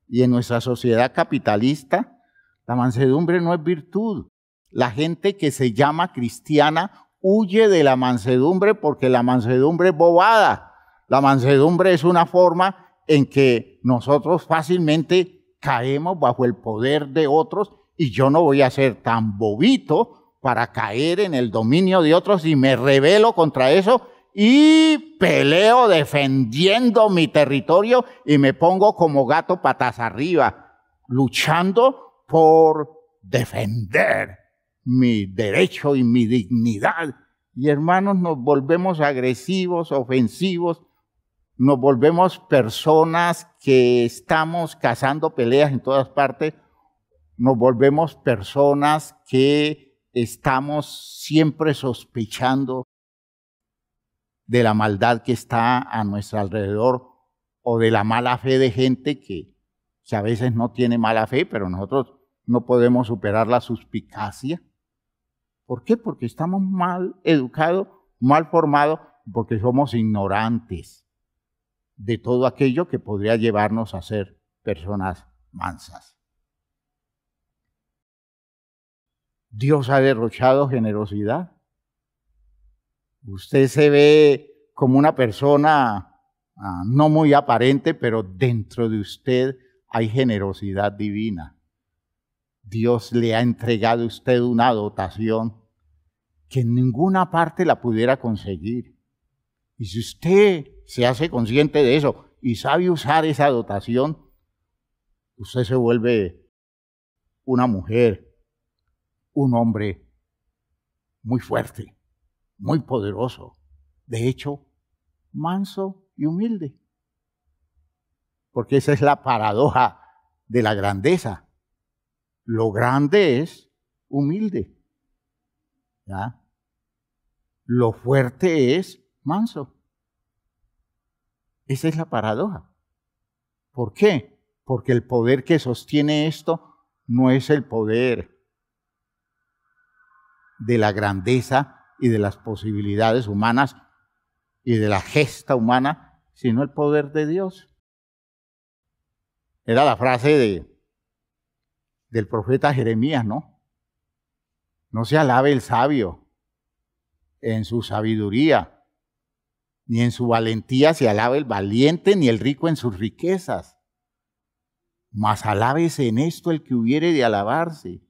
Y en nuestra sociedad capitalista, la mansedumbre no es virtud. La gente que se llama cristiana huye de la mansedumbre porque la mansedumbre es bobada. La mansedumbre es una forma en que nosotros fácilmente caemos bajo el poder de otros, y yo no voy a ser tan bobito para caer en el dominio de otros y me rebelo contra eso y peleo defendiendo mi territorio y me pongo como gato patas arriba, luchando por defender mi derecho y mi dignidad. Y hermanos, nos volvemos agresivos, ofensivos, nos volvemos personas que estamos cazando peleas en todas partes, nos volvemos personas que estamos siempre sospechando de la maldad que está a nuestro alrededor o de la mala fe de gente que a veces no tiene mala fe, pero nosotros no podemos superar la suspicacia. ¿Por qué? Porque estamos mal educados, mal formados, porque somos ignorantes de todo aquello que podría llevarnos a ser personas mansas. Dios ha derrochado generosidad. Usted se ve como una persona no muy aparente, pero dentro de usted hay generosidad divina. Dios le ha entregado a usted una dotación que en ninguna parte la pudiera conseguir. Y si usted se hace consciente de eso y sabe usar esa dotación, usted se vuelve una mujer, un hombre muy fuerte, muy poderoso, de hecho, manso y humilde. Porque esa es la paradoja de la grandeza. Lo grande es humilde, ¿ya? Lo fuerte es manso. Esa es la paradoja. ¿Por qué? Porque el poder que sostiene esto no es el poder de la grandeza y de las posibilidades humanas y de la gesta humana, sino el poder de Dios. Era la frase del profeta Jeremías, ¿no? No se alabe el sabio en su sabiduría, ni en su valentía se alabe el valiente, ni el rico en sus riquezas. Mas alábese en esto el que hubiere de alabarse,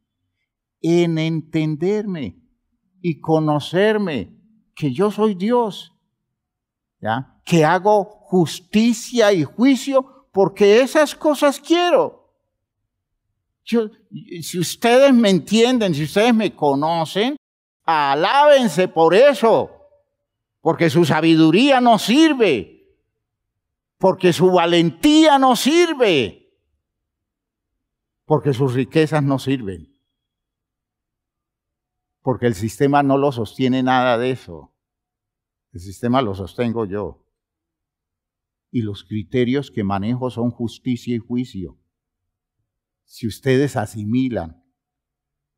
en entenderme y conocerme, que yo soy Dios, ¿ya? Que hago justicia y juicio, porque esas cosas quiero. Si ustedes me entienden, si ustedes me conocen, alábense por eso, porque su sabiduría no sirve, porque su valentía no sirve, porque sus riquezas no sirven, porque el sistema no lo sostiene nada de eso. El sistema lo sostengo yo. Y los criterios que manejo son justicia y juicio. Si ustedes asimilan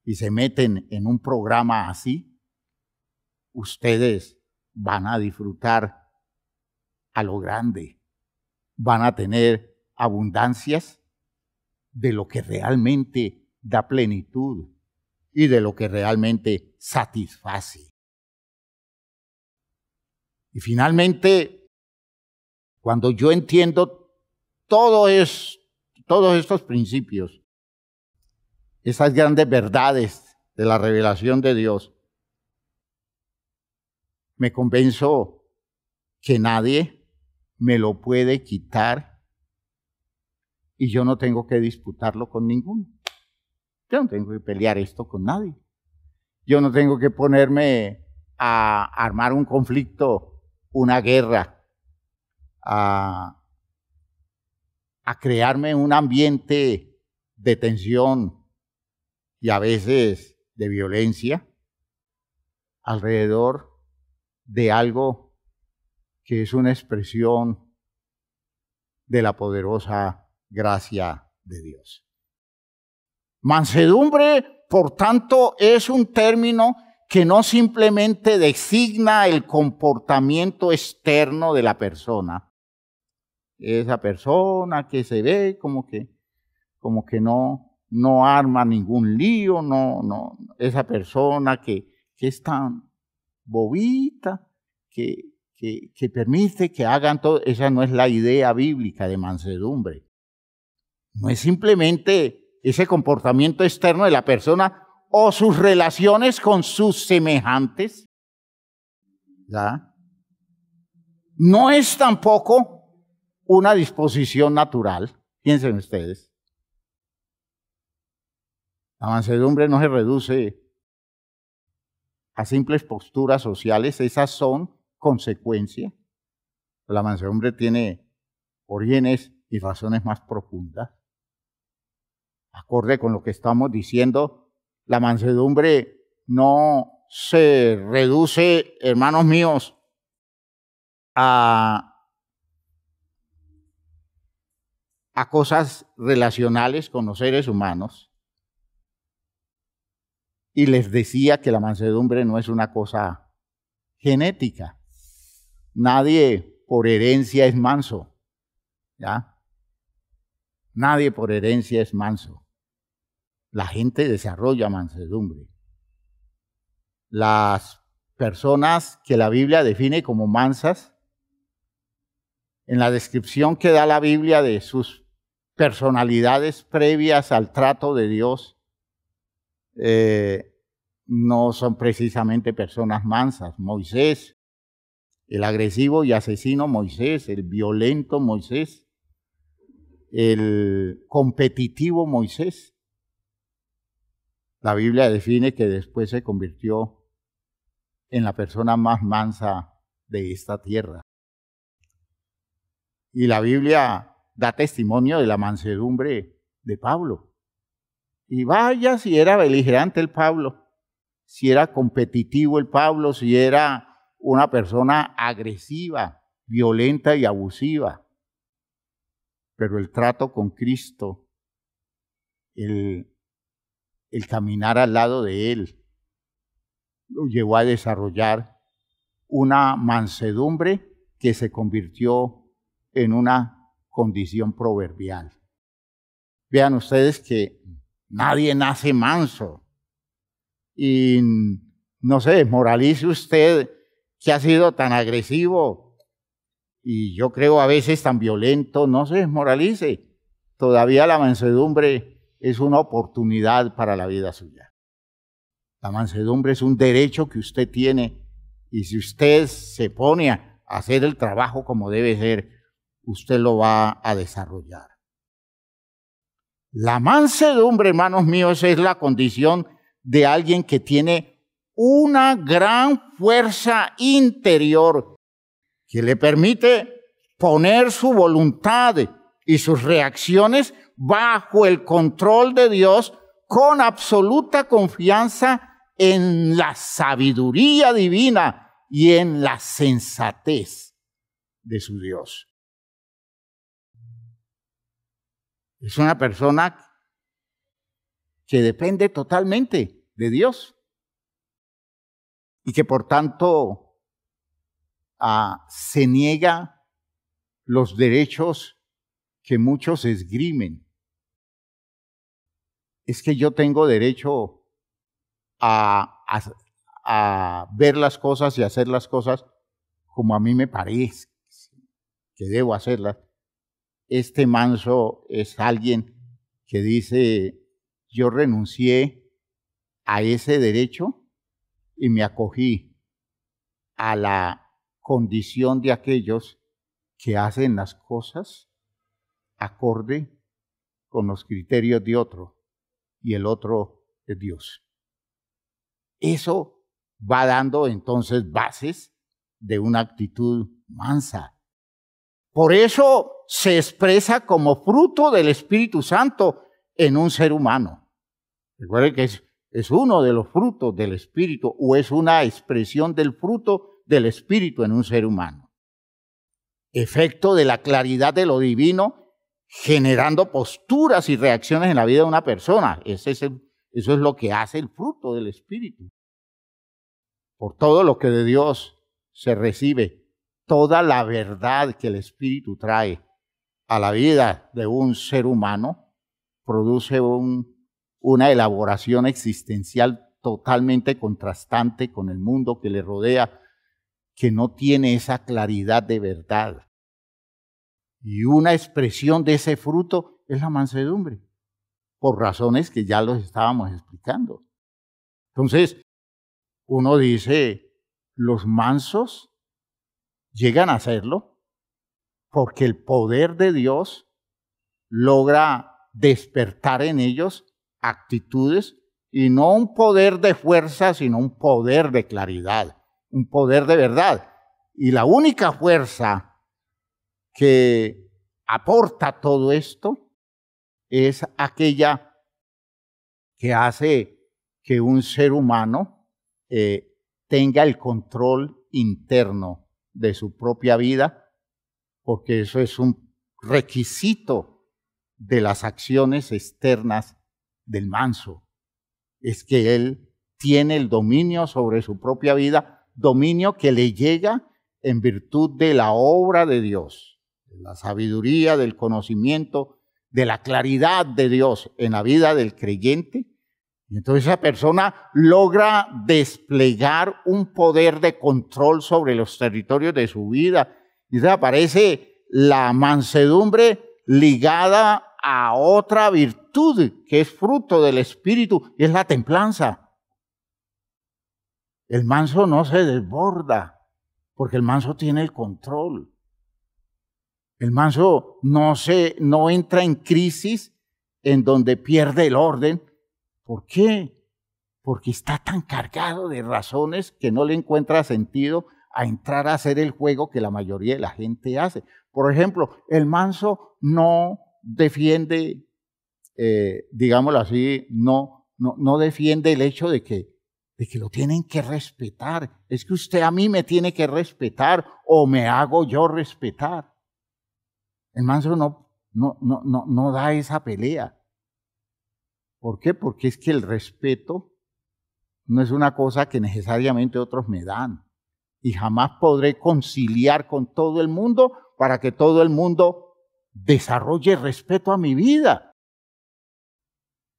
y se meten en un programa así, ustedes van a disfrutar a lo grande. Van a tener abundancias de lo que realmente da plenitud, y de lo que realmente satisface. Y finalmente, cuando yo entiendo todos estos principios, esas grandes verdades de la revelación de Dios, me convenzo que nadie me lo puede quitar y yo no tengo que disputarlo con ninguno. Yo no tengo que pelear esto con nadie. Yo no tengo que ponerme a armar un conflicto, una guerra, a crearme un ambiente de tensión y a veces de violencia alrededor de algo que es una expresión de la poderosa gracia de Dios. Mansedumbre, por tanto, es un término que no simplemente designa el comportamiento externo de la persona. Esa persona que se ve como que no arma ningún lío, esa persona que es tan bobita, que permite que hagan todo. Esa no es la idea bíblica de mansedumbre. No es simplemente ese comportamiento externo de la persona o sus relaciones con sus semejantes. ¿Ya? No es tampoco una disposición natural. Piensen ustedes. La mansedumbre no se reduce a simples posturas sociales, esas son consecuencias. La mansedumbre tiene orígenes y razones más profundas. Acorde con lo que estamos diciendo, la mansedumbre no se reduce, hermanos míos, a cosas relacionales con los seres humanos. Y les decía que la mansedumbre no es una cosa genética. Nadie por herencia es manso, ¿ya? Nadie por herencia es manso. La gente desarrolla mansedumbre. Las personas que la Biblia define como mansas, en la descripción que da la Biblia de sus personalidades previas al trato de Dios, no son precisamente personas mansas. Moisés, el agresivo y asesino Moisés, el violento Moisés, el competitivo Moisés. La Biblia define que después se convirtió en la persona más mansa de esta tierra. Y la Biblia da testimonio de la mansedumbre de Pablo. Y vaya si era beligerante el Pablo, si era competitivo el Pablo, si era una persona agresiva, violenta y abusiva. Pero el trato con Cristo, el caminar al lado de Él, lo llevó a desarrollar una mansedumbre que se convirtió en una condición proverbial. Vean ustedes que nadie nace manso. Y no se desmoralice usted que ha sido tan agresivo y yo creo a veces tan violento. No se desmoralice. Todavía la mansedumbre es una oportunidad para la vida suya. La mansedumbre es un derecho que usted tiene y si usted se pone a hacer el trabajo como debe ser, usted lo va a desarrollar. La mansedumbre, hermanos míos, es la condición de alguien que tiene una gran fuerza interior que le permite poner su voluntad y sus reacciones bajo el control de Dios con absoluta confianza en la sabiduría divina y en la sensatez de su Dios. Es una persona que depende totalmente de Dios y que por tanto se niega los derechos que muchos esgrimen. Es que yo tengo derecho a ver las cosas y hacer las cosas como a mí me parece que debo hacerlas. Este manso es alguien que dice, yo renuncié a ese derecho y me acogí a la condición de aquellos que hacen las cosas acorde con los criterios de otro, y el otro es Dios. Eso va dando entonces bases de una actitud mansa. Por eso se expresa como fruto del Espíritu Santo en un ser humano. Recuerden que es uno de los frutos del Espíritu, o es una expresión del fruto del Espíritu en un ser humano. Efecto de la claridad de lo divino generando posturas y reacciones en la vida de una persona. Eso es lo que hace el fruto del Espíritu. Por todo lo que de Dios se recibe, toda la verdad que el Espíritu trae a la vida de un ser humano, produce una elaboración existencial totalmente contrastante con el mundo que le rodea, que no tiene esa claridad de verdad. Y una expresión de ese fruto es la mansedumbre, por razones que ya los estábamos explicando. Entonces, uno dice, los mansos llegan a hacerlo porque el poder de Dios logra despertar en ellos actitudes, y no un poder de fuerza, sino un poder de claridad, un poder de verdad. Y la única fuerza que aporta todo esto es aquella que hace que un ser humano tenga el control interno de su propia vida, porque eso es un requisito de las acciones externas del manso. Es que él tiene el dominio sobre su propia vida, dominio que le llega en virtud de la obra de Dios, de la sabiduría, del conocimiento, de la claridad de Dios en la vida del creyente. Y entonces esa persona logra desplegar un poder de control sobre los territorios de su vida. Y entonces aparece la mansedumbre ligada a otra virtud que es fruto del Espíritu, y es la templanza. El manso no se desborda, porque el manso tiene el control. El manso no entra en crisis en donde pierde el orden. ¿Por qué? Porque está tan cargado de razones que no le encuentra sentido a entrar a hacer el juego que la mayoría de la gente hace. Por ejemplo, el manso no defiende, digámoslo así, no defiende el hecho de que lo tienen que respetar. Es que usted a mí me tiene que respetar o me hago yo respetar. El manso no da esa pelea. ¿Por qué? Porque es que el respeto no es una cosa que necesariamente otros me dan. Y jamás podré conciliar con todo el mundo para que todo el mundo desarrolle respeto a mi vida.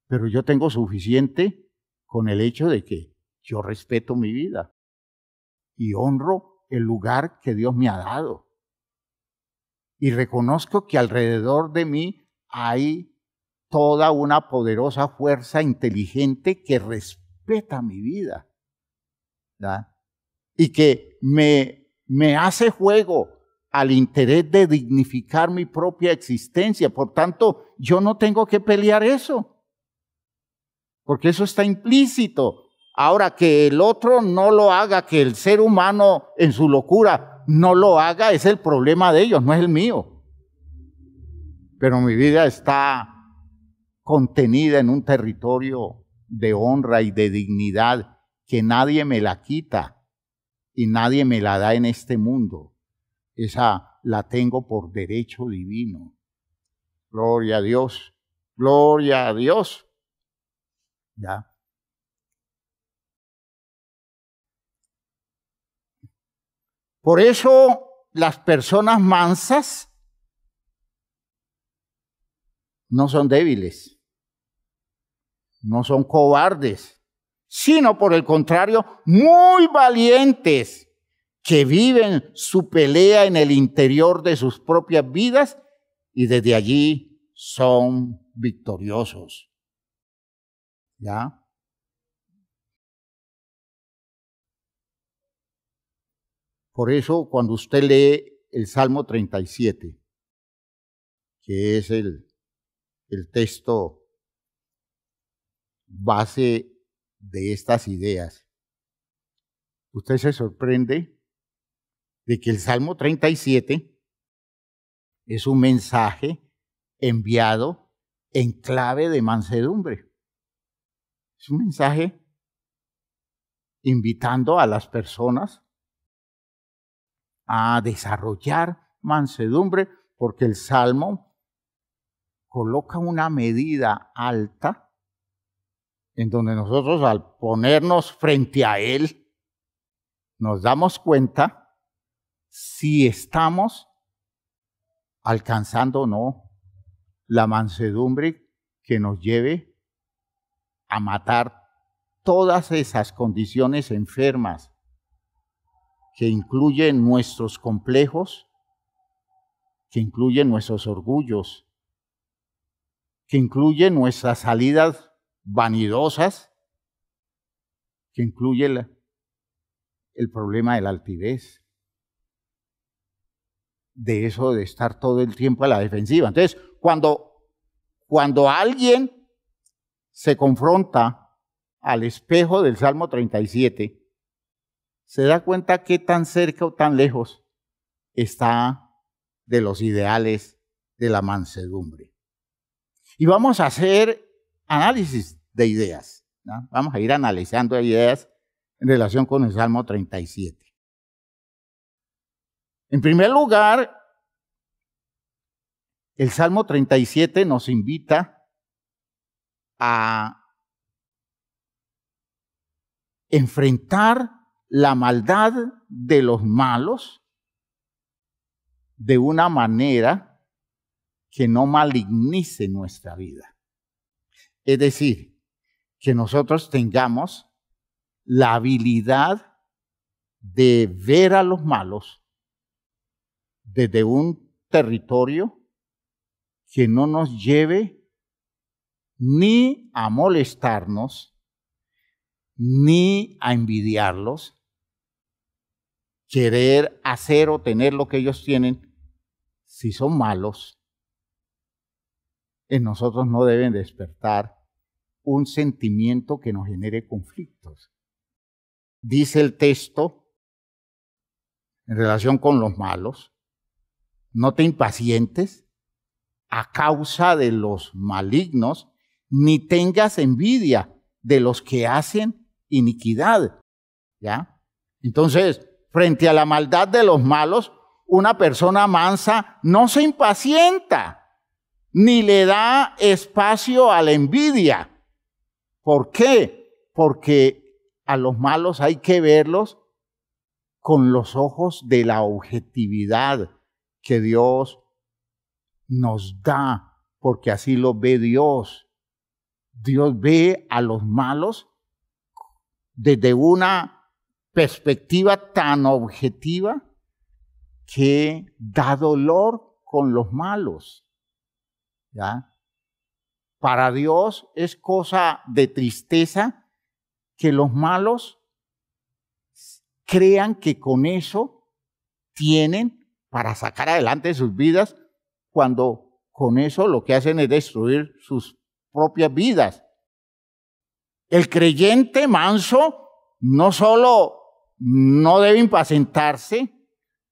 Pero yo tengo suficiente con el hecho de que yo respeto mi vida y honro el lugar que Dios me ha dado. Y reconozco que alrededor de mí hay toda una poderosa fuerza inteligente que respeta mi vida, ¿verdad? Y que me hace juego al interés de dignificar mi propia existencia. Por tanto, yo no tengo que pelear eso, porque eso está implícito. Ahora, que el otro no lo haga, que el ser humano en su locura no lo haga, es el problema de ellos, no es el mío. Pero mi vida está contenida en un territorio de honra y de dignidad que nadie me la quita y nadie me la da en este mundo. Esa la tengo por derecho divino. Gloria a Dios, gloria a Dios. ¿Ya? Por eso las personas mansas no son débiles, no son cobardes, sino por el contrario, muy valientes, que viven su pelea en el interior de sus propias vidas y desde allí son victoriosos. ¿Ya? Por eso, cuando usted lee el Salmo 37, que es el texto base de estas ideas, usted se sorprende de que el Salmo 37 es un mensaje enviado en clave de mansedumbre. Es un mensaje invitando a las personas a desarrollar mansedumbre, porque el Salmo coloca una medida alta en donde nosotros, al ponernos frente a él, nos damos cuenta si estamos alcanzando o no la mansedumbre que nos lleve a matar todas esas condiciones enfermas que incluyen nuestros complejos, que incluyen nuestros orgullos, que incluyen nuestras salidas vanidosas, que incluye el problema de la altivez, de eso de estar todo el tiempo a la defensiva. Entonces, cuando alguien se confronta al espejo del Salmo 37, se da cuenta qué tan cerca o tan lejos está de los ideales de la mansedumbre. Y vamos a hacer análisis de ideas, ¿no? Vamos a ir analizando ideas en relación con el Salmo 37. En primer lugar, el Salmo 37 nos invita a enfrentar la maldad de los malos de una manera que no malignice nuestra vida. Es decir, que nosotros tengamos la habilidad de ver a los malos desde un territorio que no nos lleve ni a molestarnos, ni a envidiarlos, querer hacer o tener lo que ellos tienen. Si son malos, en nosotros no deben despertar un sentimiento que nos genere conflictos. Dice el texto en relación con los malos: no te impacientes a causa de los malignos, ni tengas envidia de los que hacen iniquidad. ¿Ya? Entonces, frente a la maldad de los malos, una persona mansa no se impacienta, ni le da espacio a la envidia. ¿Por qué? Porque a los malos hay que verlos con los ojos de la objetividad que Dios nos da, porque así lo ve Dios. Dios ve a los malos desde una perspectiva tan objetiva que da dolor con los malos. ¿Ya? Para Dios es cosa de tristeza que los malos crean que con eso tienen para sacar adelante sus vidas, cuando con eso lo que hacen es destruir sus propias vidas. El creyente manso no solo no debe impacientarse,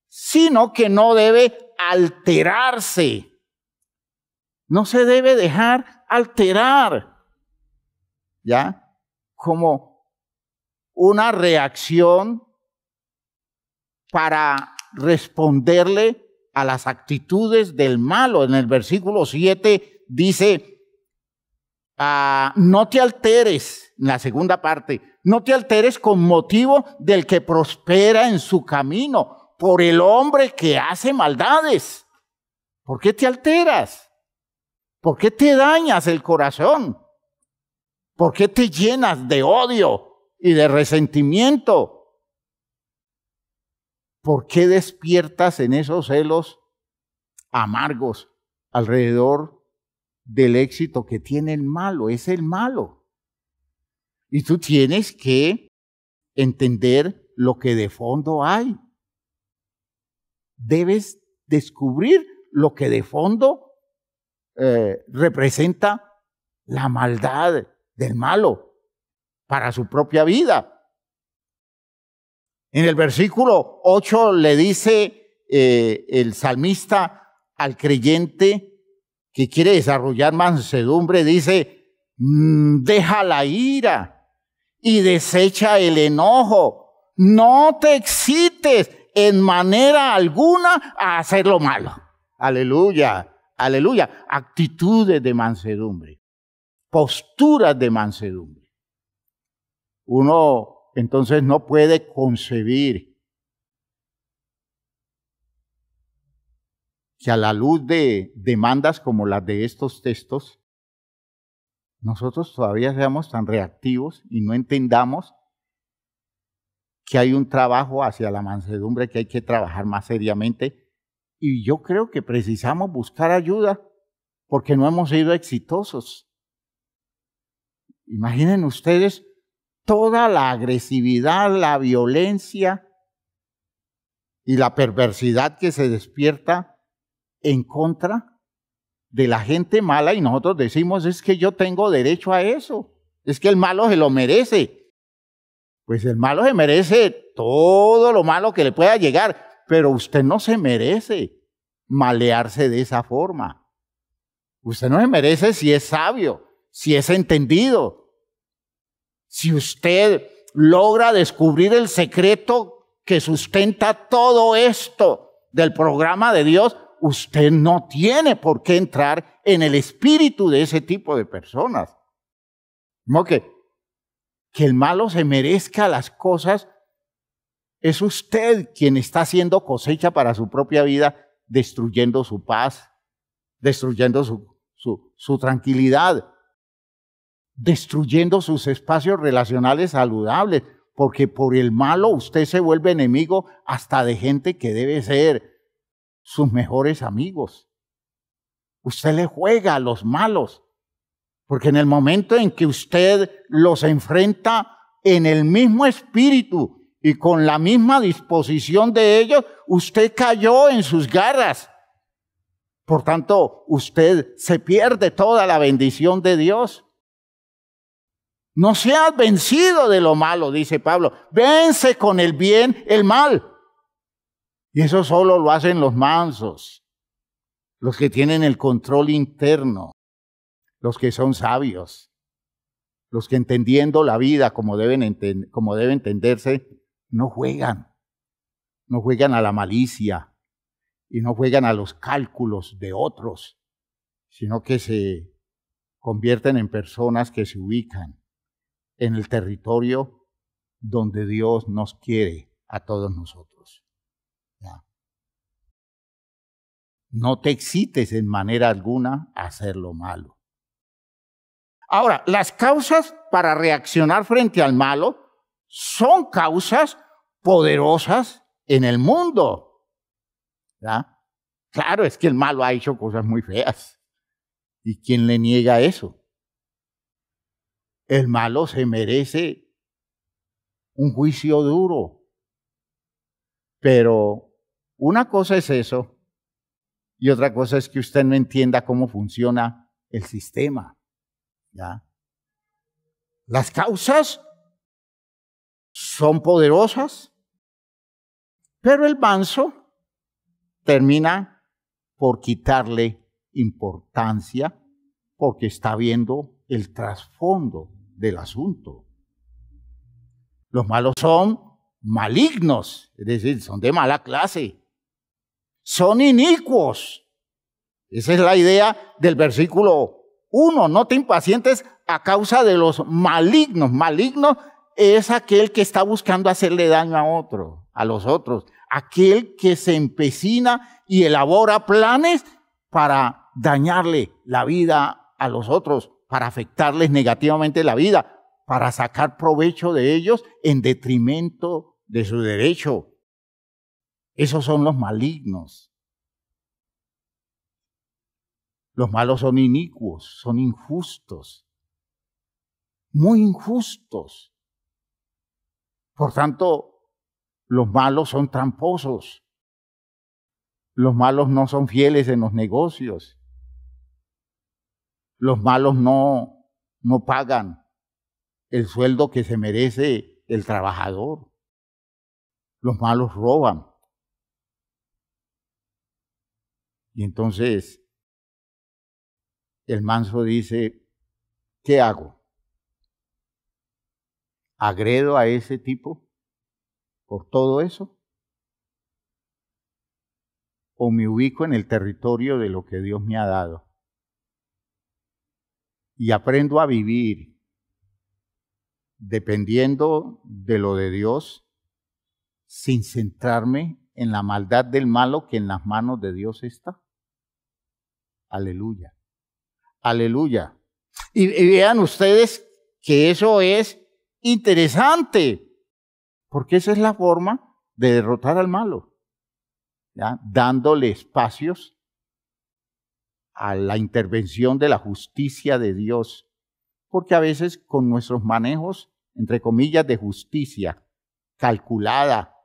sino que no debe alterarse. No se debe dejar alterar, ¿ya? Como una reacción para responderle a las actitudes del malo. En el versículo 7 dice: no te alteres, en la segunda parte, no te alteres con motivo del que prospera en su camino, por el hombre que hace maldades. ¿Por qué te alteras? ¿Por qué te dañas el corazón? ¿Por qué te llenas de odio y de resentimiento. ¿Por qué despiertas en esos celos amargos alrededor del éxito que tiene el malo? Es el malo. Y tú tienes que entender lo que de fondo hay. Debes descubrir lo que de fondo representa la maldad del malo para su propia vida. En el versículo 8 le dice el salmista al creyente que quiere desarrollar mansedumbre, dice, deja la ira y desecha el enojo. No te excites en manera alguna a hacer lo malo. Aleluya, aleluya. Actitudes de mansedumbre, posturas de mansedumbre. Uno entonces no puede concebir que a la luz de demandas como las de estos textos, nosotros todavía seamos tan reactivos y no entendamos que hay un trabajo hacia la mansedumbre, que hay que trabajar más seriamente. Y yo creo que precisamos buscar ayuda porque no hemos sido exitosos. Imaginen ustedes toda la agresividad, la violencia y la perversidad que se despierta en contra de la gente mala, y nosotros decimos, es que yo tengo derecho a eso, es que el malo se lo merece. Pues el malo se merece todo lo malo que le pueda llegar, pero usted no se merece malearse de esa forma. Usted no se merece si es sabio, si es entendido. Si usted logra descubrir el secreto que sustenta todo esto del programa de Dios, usted no tiene por qué entrar en el espíritu de ese tipo de personas. ¿No? Que el malo se merezca las cosas, es usted quien está haciendo cosecha para su propia vida, destruyendo su paz, destruyendo su tranquilidad, destruyendo sus espacios relacionales saludables, porque por el malo usted se vuelve enemigo hasta de gente que debe ser sus mejores amigos. Usted le juega a los malos, porque en el momento en que usted los enfrenta en el mismo espíritu y con la misma disposición de ellos, usted cayó en sus garras. Por tanto, usted se pierde toda la bendición de Dios. No seas vencido de lo malo, dice Pablo. Vence con el bien el mal. Y eso solo lo hacen los mansos, los que tienen el control interno, los que son sabios, los que entendiendo la vida como debe entenderse, no juegan a la malicia y no juegan a los cálculos de otros, sino que se convierten en personas que se ubican en el territorio donde Dios nos quiere a todos nosotros. ¿Ya? No te excites en manera alguna a hacer lo malo. Ahora, las causas para reaccionar frente al malo son causas poderosas en el mundo. ¿Ya? Claro, es que el malo ha hecho cosas muy feas. ¿Y quién le niega eso? El malo se merece un juicio duro. Pero una cosa es eso y otra cosa es que usted no entienda cómo funciona el sistema. ¿Ya? Las causas son poderosas, pero el manso termina por quitarle importancia porque está viendo el trasfondo del asunto. Los malos son malignos, es decir, son de mala clase, son inicuos. Esa es la idea del versículo 1, no te impacientes a causa de los malignos. Maligno es aquel que está buscando hacerle daño a otro, a los otros, aquel que se empecina y elabora planes para dañarle la vida a los otros, para afectarles negativamente la vida, para sacar provecho de ellos en detrimento de su derecho. Esos son los malignos. Los malos son inicuos, son injustos, muy injustos. Por tanto, los malos son tramposos. Los malos no son fieles en los negocios. Los malos no pagan el sueldo que se merece el trabajador. Los malos roban. Y entonces el manso dice, ¿qué hago? ¿Agredo a ese tipo por todo eso? ¿O me ubico en el territorio de lo que Dios me ha dado? Y aprendo a vivir dependiendo de lo de Dios, sin centrarme en la maldad del malo que en las manos de Dios está. Aleluya. Aleluya. Y vean ustedes que eso es interesante, porque esa es la forma de derrotar al malo, ¿ya? Dándole espacios a la intervención de la justicia de Dios, porque a veces con nuestros manejos, entre comillas, de justicia, calculada,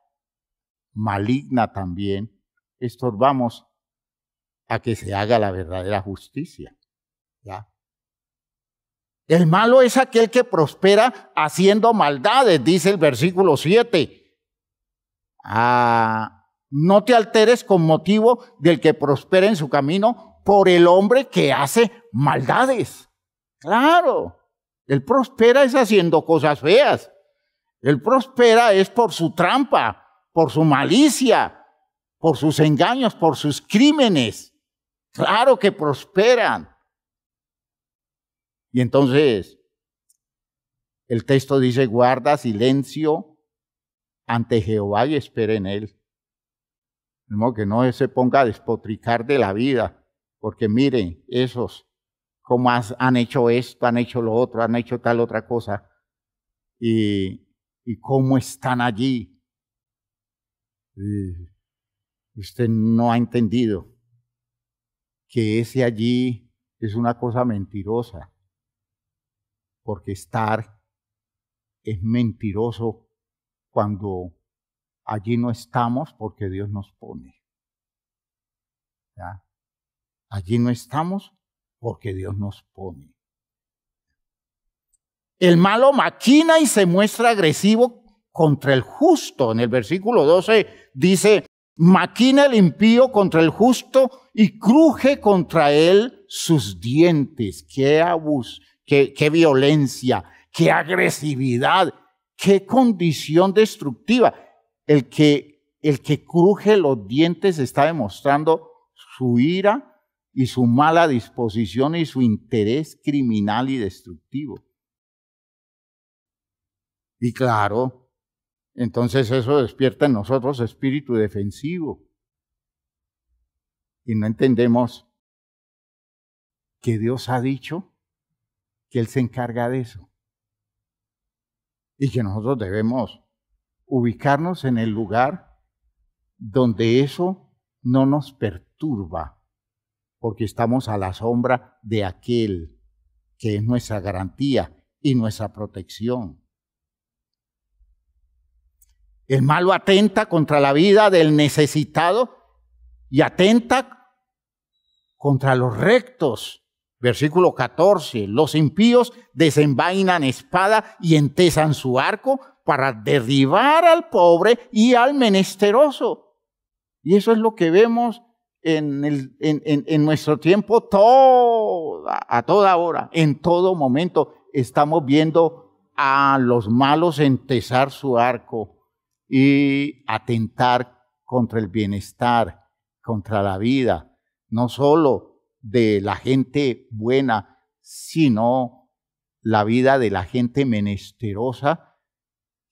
maligna también, estorbamos a que se haga la verdadera justicia, ¿ya? El malo es aquel que prospera haciendo maldades, dice el versículo 7. No te alteres con motivo del que prospera en su camino por el hombre que hace maldades. Claro, él prospera es haciendo cosas feas. Él prospera es por su trampa, por su malicia, por sus engaños, por sus crímenes. Claro que prosperan. Y entonces el texto dice, guarda silencio ante Jehová y espera en él. De modo que no se ponga a despotricar de la vida, porque miren, esos, cómo han hecho esto, han hecho lo otro, han hecho tal otra cosa, y cómo están allí. Usted no ha entendido que ese allí es una cosa mentirosa, porque estar es mentiroso cuando allí no estamos porque Dios nos pone. ¿Ya? Allí no estamos porque Dios nos pone. El malo maquina y se muestra agresivo contra el justo. En el versículo 12 dice, maquina el impío contra el justo y cruje contra él sus dientes. ¡Qué abuso! Qué violencia, qué agresividad, qué condición destructiva. El que cruje los dientes está demostrando su ira y su mala disposición y su interés criminal y destructivo. Y claro, entonces eso despierta en nosotros espíritu defensivo. Y no entendemos que Dios ha dicho que Él se encarga de eso. Y que nosotros debemos ubicarnos en el lugar donde eso no nos perturba, porque estamos a la sombra de aquel que es nuestra garantía y nuestra protección. El malo atenta contra la vida del necesitado y atenta contra los rectos. Versículo 14, los impíos desenvainan espada y entesan su arco para derribar al pobre y al menesteroso. Y eso es lo que vemos en nuestro tiempo a toda hora, en todo momento. Estamos viendo a los malos entesar su arco y atentar contra el bienestar, contra la vida, no solo de la gente buena, sino la vida de la gente menesterosa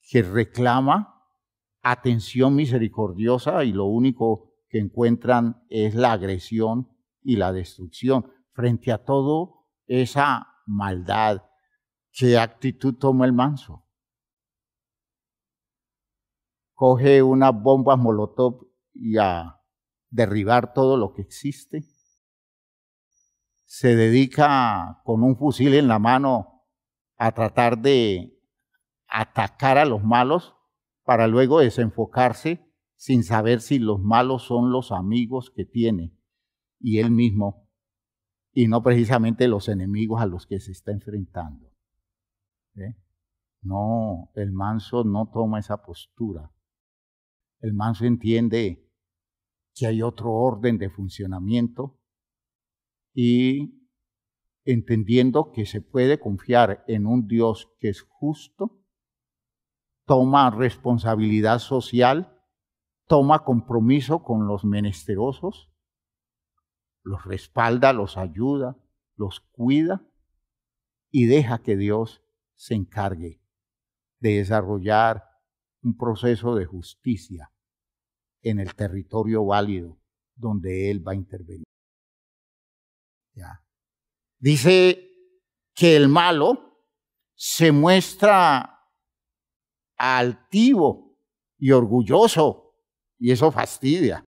que reclama atención misericordiosa y lo único que encuentran es la agresión y la destrucción frente a toda esa maldad ¿Qué actitud toma el manso? Coge unas bombas Molotov y a derribar todo lo que existe. Se dedica con un fusil en la mano a tratar de atacar a los malos para luego desenfocarse sin saber si los malos son los amigos que tiene y él mismo, y no precisamente los enemigos a los que se está enfrentando. No, el manso no toma esa postura. El manso entiende que hay otro orden de funcionamiento y entendiendo que se puede confiar en un Dios que es justo, toma responsabilidad social, toma compromiso con los menesterosos, los respalda, los ayuda, los cuida y deja que Dios se encargue de desarrollar un proceso de justicia en el territorio válido donde Él va a intervenir. ¿Ya? Dice que el malo se muestra altivo y orgulloso, y eso fastidia.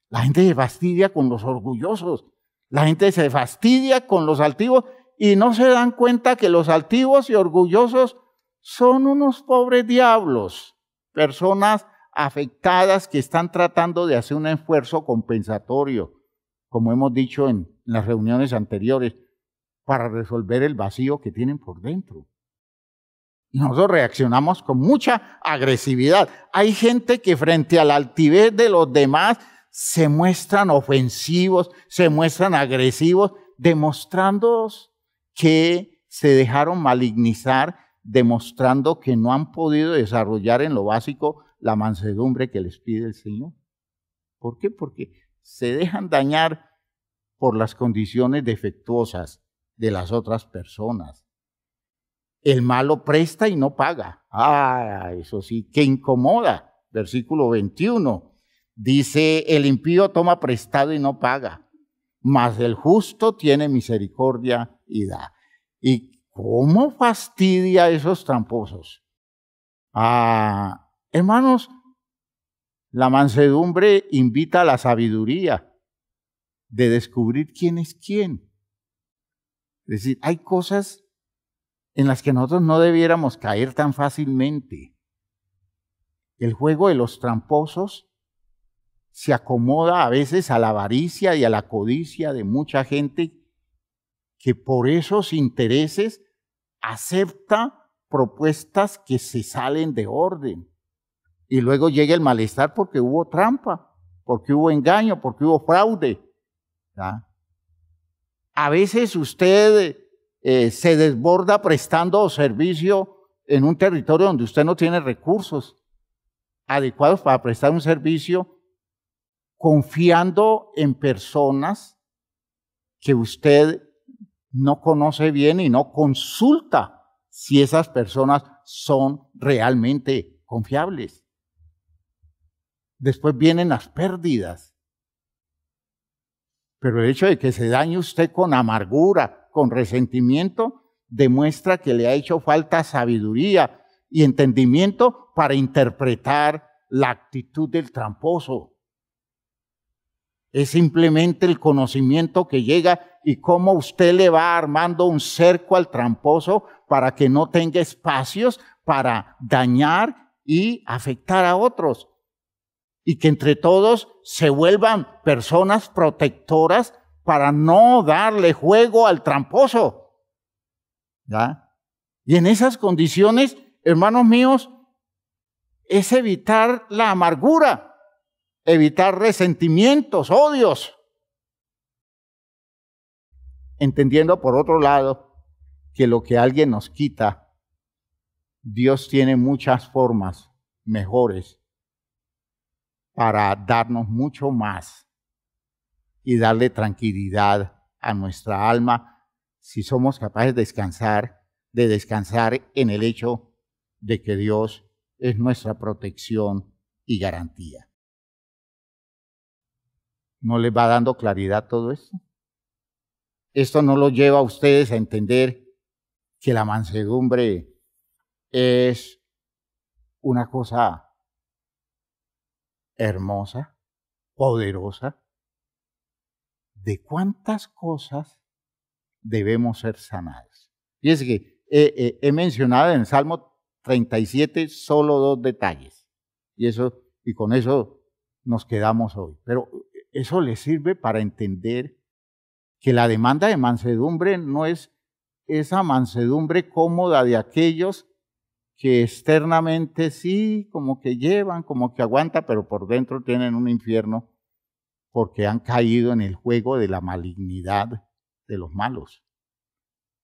La gente se fastidia con los orgullosos, la gente se fastidia con los altivos y no se dan cuenta que los altivos y orgullosos son unos pobres diablos, personas afectadas que están tratando de hacer un esfuerzo compensatorio, como hemos dicho en las reuniones anteriores, para resolver el vacío que tienen por dentro. Y nosotros reaccionamos con mucha agresividad. Hay gente que frente a la altivez de los demás se muestran ofensivos, se muestran agresivos, demostrando que se dejaron malignizar, demostrando que no han podido desarrollar en lo básico la mansedumbre que les pide el Señor. ¿Por qué? Porque se dejan dañar por las condiciones defectuosas de las otras personas. El malo presta y no paga. Eso sí, que incomoda. Versículo 21. Dice, el impío toma prestado y no paga, mas el justo tiene misericordia y da. ¿Y cómo fastidia a esos tramposos? Hermanos, la mansedumbre invita a la sabiduría de descubrir quién es quién. Es decir, hay cosas en las que nosotros no debiéramos caer tan fácilmente. El juego de los tramposos se acomoda a veces a la avaricia y a la codicia de mucha gente que por esos intereses acepta propuestas que se salen de orden. Y luego llega el malestar porque hubo trampa, porque hubo engaño, porque hubo fraude. ¿Ya? A veces usted se desborda prestando servicio en un territorio donde usted no tiene recursos adecuados para prestar un servicio, confiando en personas que usted no conoce bien y no consulta si esas personas son realmente confiables. Después vienen las pérdidas. Pero el hecho de que se dañe usted con amargura, con resentimiento, demuestra que le ha hecho falta sabiduría y entendimiento para interpretar la actitud del tramposo. Es simplemente el conocimiento que llega y cómo usted le va armando un cerco al tramposo para que no tenga espacios para dañar y afectar a otros. Y que entre todos se vuelvan personas protectoras para no darle juego al tramposo. ¿Ya? Y en esas condiciones, hermanos míos, es evitar la amargura, evitar resentimientos, odios. Entendiendo por otro lado que lo que alguien nos quita, Dios tiene muchas formas mejores para darnos mucho más y darle tranquilidad a nuestra alma si somos capaces de descansar en el hecho de que Dios es nuestra protección y garantía. ¿No les va dando claridad todo esto? Esto no lo lleva a ustedes a entender que la mansedumbre es una cosa hermosa, poderosa. ¿De cuántas cosas debemos ser sanados? Fíjense que he mencionado en el Salmo 37 solo 2 detalles. Y con eso nos quedamos hoy. Pero eso le sirve para entender que la demanda de mansedumbre no es esa mansedumbre cómoda de aquellos que externamente sí, como que llevan, como que aguantan, pero por dentro tienen un infierno porque han caído en el juego de la malignidad de los malos.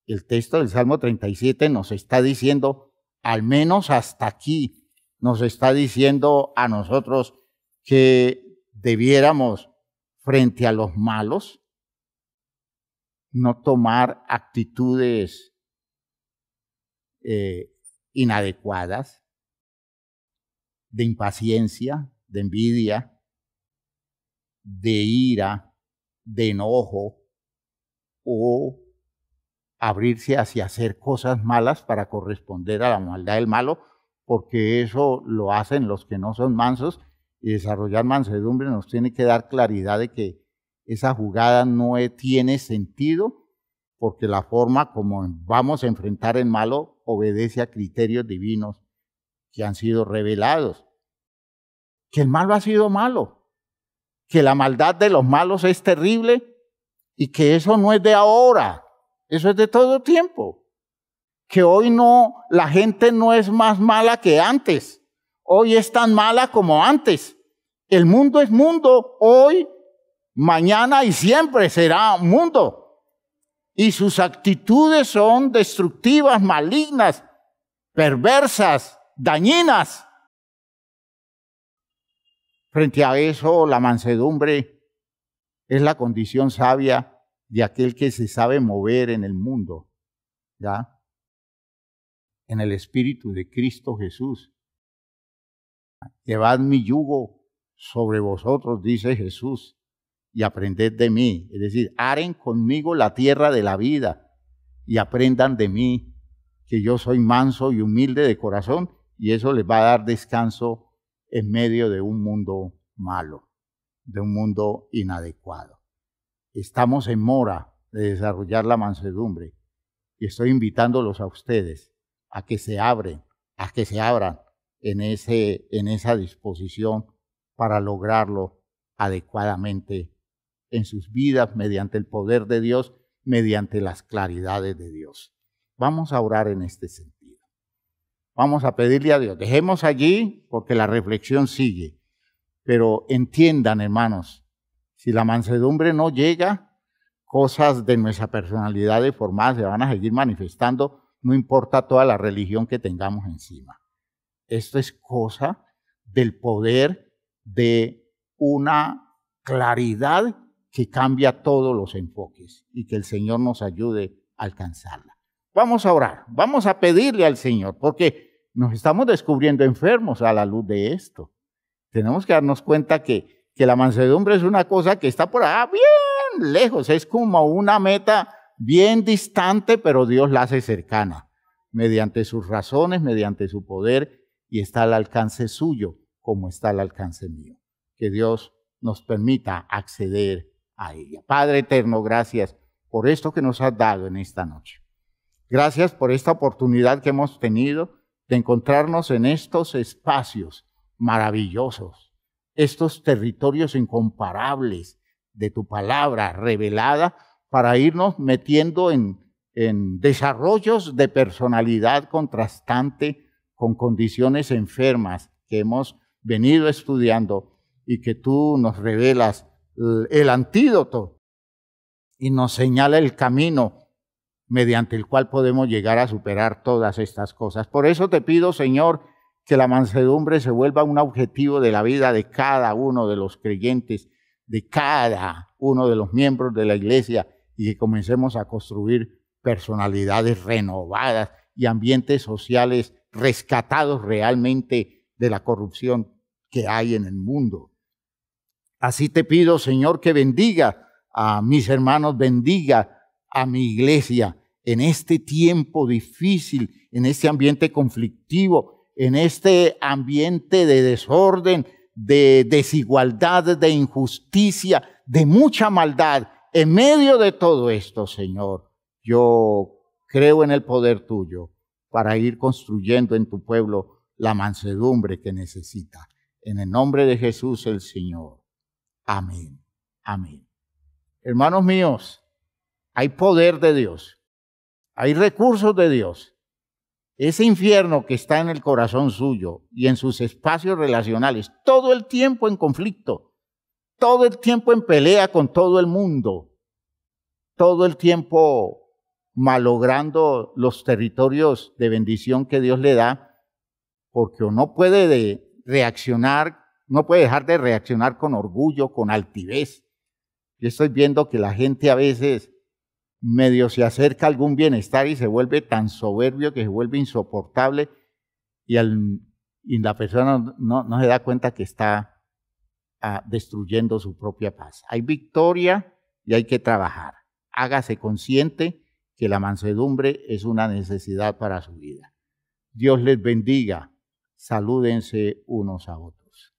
El texto del Salmo 37 nos está diciendo, al menos hasta aquí, nos está diciendo a nosotros que debiéramos, frente a los malos, no tomar actitudes inadecuadas, de impaciencia, de envidia, de ira, de enojo, o abrirse hacia hacer cosas malas para corresponder a la maldad del malo, porque eso lo hacen los que no son mansos, y desarrollar mansedumbre nos tiene que dar claridad de que esa jugada no tiene sentido, porque la forma como vamos a enfrentar el malo obedece a criterios divinos que han sido revelados. Que el malo ha sido malo, que la maldad de los malos es terrible y que eso no es de ahora, eso es de todo tiempo. Que hoy no, la gente no es más mala que antes, hoy es tan mala como antes. El mundo es mundo, hoy, mañana y siempre será mundo. Y sus actitudes son destructivas, malignas, perversas, dañinas. Frente a eso, la mansedumbre es la condición sabia de aquel que se sabe mover en el mundo, ¿ya? En el Espíritu de Cristo Jesús. Llevad mi yugo sobre vosotros, dice Jesús, y aprended de mí. Es decir, aren conmigo la tierra de la vida y aprendan de mí, que yo soy manso y humilde de corazón, y eso les va a dar descanso en medio de un mundo malo, de un mundo inadecuado. Estamos en mora de desarrollar la mansedumbre y estoy invitándolos a ustedes a que se abran en esa disposición para lograrlo adecuadamente en sus vidas mediante el poder de Dios, mediante las claridades de Dios. Vamos a orar en este sentido. Vamos a pedirle a Dios. Dejemos allí porque la reflexión sigue. Pero entiendan, hermanos, si la mansedumbre no llega, cosas de nuestra personalidad deformada se van a seguir manifestando, no importa toda la religión que tengamos encima. Esto es cosa del poder de una claridad que cambia todos los enfoques y que el Señor nos ayude a alcanzarla. Vamos a orar, vamos a pedirle al Señor, porque nos estamos descubriendo enfermos a la luz de esto. Tenemos que darnos cuenta que la mansedumbre es una cosa que está por allá bien lejos, es como una meta bien distante, pero Dios la hace cercana, mediante sus razones, mediante su poder, y está al alcance suyo, como está al alcance mío. Que Dios nos permita acceder a ella. Padre eterno, gracias por esto que nos has dado en esta noche. Gracias por esta oportunidad que hemos tenido de encontrarnos en estos espacios maravillosos, estos territorios incomparables de tu palabra revelada para irnos metiendo en desarrollos de personalidad contrastante con condiciones enfermas que hemos venido estudiando y que tú nos revelas el antídoto y nos señala el camino mediante el cual podemos llegar a superar todas estas cosas. Por eso te pido, Señor, que la mansedumbre se vuelva un objetivo de la vida de cada uno de los creyentes, de cada uno de los miembros de la iglesia, y que comencemos a construir personalidades renovadas y ambientes sociales rescatados realmente de la corrupción que hay en el mundo. Así te pido, Señor, que bendiga a mis hermanos, bendiga a mi iglesia en este tiempo difícil, en este ambiente conflictivo, en este ambiente de desorden, de desigualdad, de injusticia, de mucha maldad. En medio de todo esto, Señor, yo creo en el poder tuyo para ir construyendo en tu pueblo la mansedumbre que necesita. En el nombre de Jesús el Señor. Amén. Amén. Hermanos míos, hay poder de Dios. Hay recursos de Dios. Ese infierno que está en el corazón suyo y en sus espacios relacionales, todo el tiempo en conflicto, todo el tiempo en pelea con todo el mundo, todo el tiempo malogrando los territorios de bendición que Dios le da, porque no puede reaccionar, no puede dejar de reaccionar con orgullo, con altivez. Yo estoy viendo que la gente a veces medio se acerca a algún bienestar y se vuelve tan soberbio que se vuelve insoportable y la persona no se da cuenta que está destruyendo su propia paz. Hay victoria y hay que trabajar. Hágase consciente que la mansedumbre es una necesidad para su vida. Dios les bendiga. Salúdense unos a otros.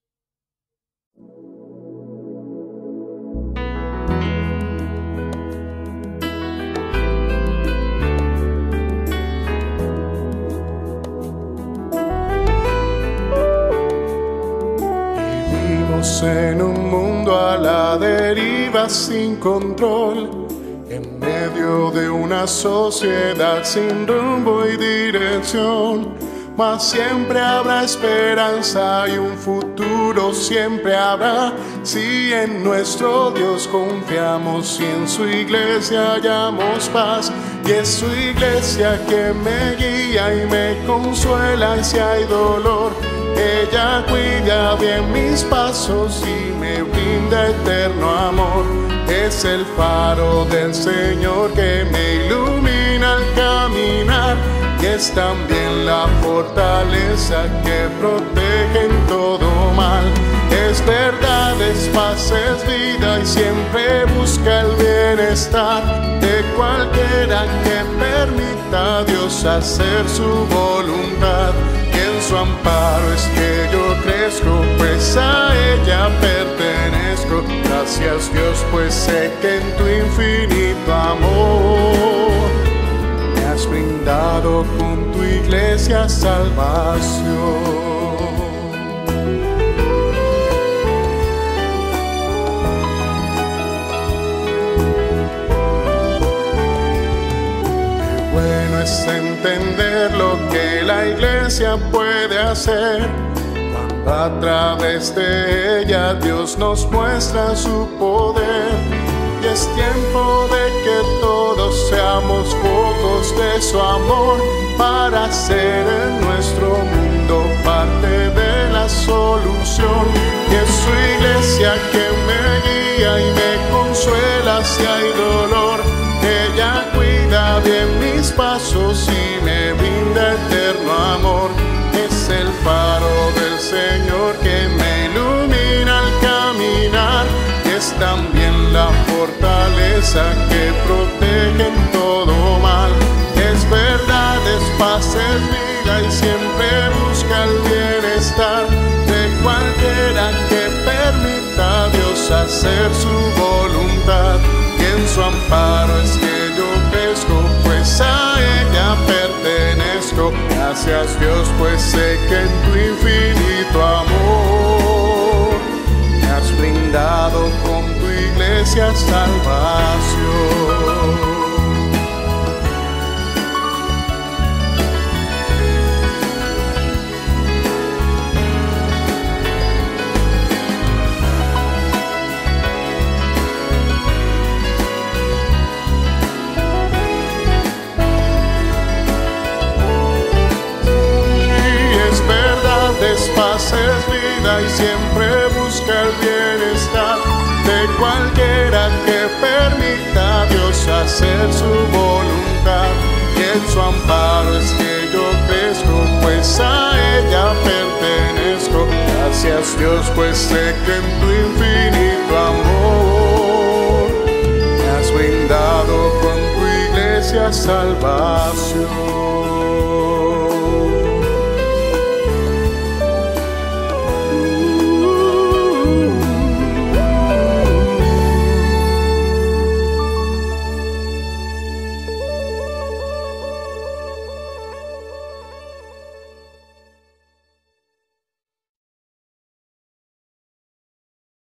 Vivimos en un mundo a la deriva sin control, en medio de una sociedad sin rumbo y dirección. Mas siempre habrá esperanza y un futuro siempre habrá, si en nuestro Dios confiamos y en su iglesia hallamos paz. Y es su iglesia que me guía y me consuela y si hay dolor, ella cuida bien mis pasos y me brinda eterno amor. Es el faro del Señor que me ilumina al caminar, y es también la fortaleza que protege en todo mal. Es verdad, es paz, es vida y siempre busca el bienestar de cualquiera que permita a Dios hacer su voluntad. Y en su amparo es que yo crezco, pues a ella pertenezco. Gracias Dios, pues sé que en tu infinito amor me has brindado con tu iglesia salvación. Qué bueno es entender lo que la iglesia puede hacer, cuando a través de ella Dios nos muestra su poder. Y es tiempo de que todos seamos focos de su amor, para ser en nuestro mundo parte de la solución. Y es su iglesia que me guía y me consuela si hay dolor. Ella cuida bien mis pasos y me brinda eterno amor. Es el faro del Señor que me ilumina al caminar, y es también la fortaleza que protege en todo mal. Es verdad, es paz, es vida y siempre busca el bienestar de cualquiera que permita a Dios hacer su voluntad. Y en su amparo es que yo crezco, pues a ella pertenezco. Gracias Dios, pues sé que en tu infinito amor me has brindado con tu iglesia salvación. Es paz, es vida y siempre busca el bienestar de cualquiera que permita a Dios hacer su voluntad. Y en su amparo es que yo crezco, pues a ella pertenezco. Gracias Dios, pues sé que en tu infinito amor me has brindado con tu iglesia iglesia salvación.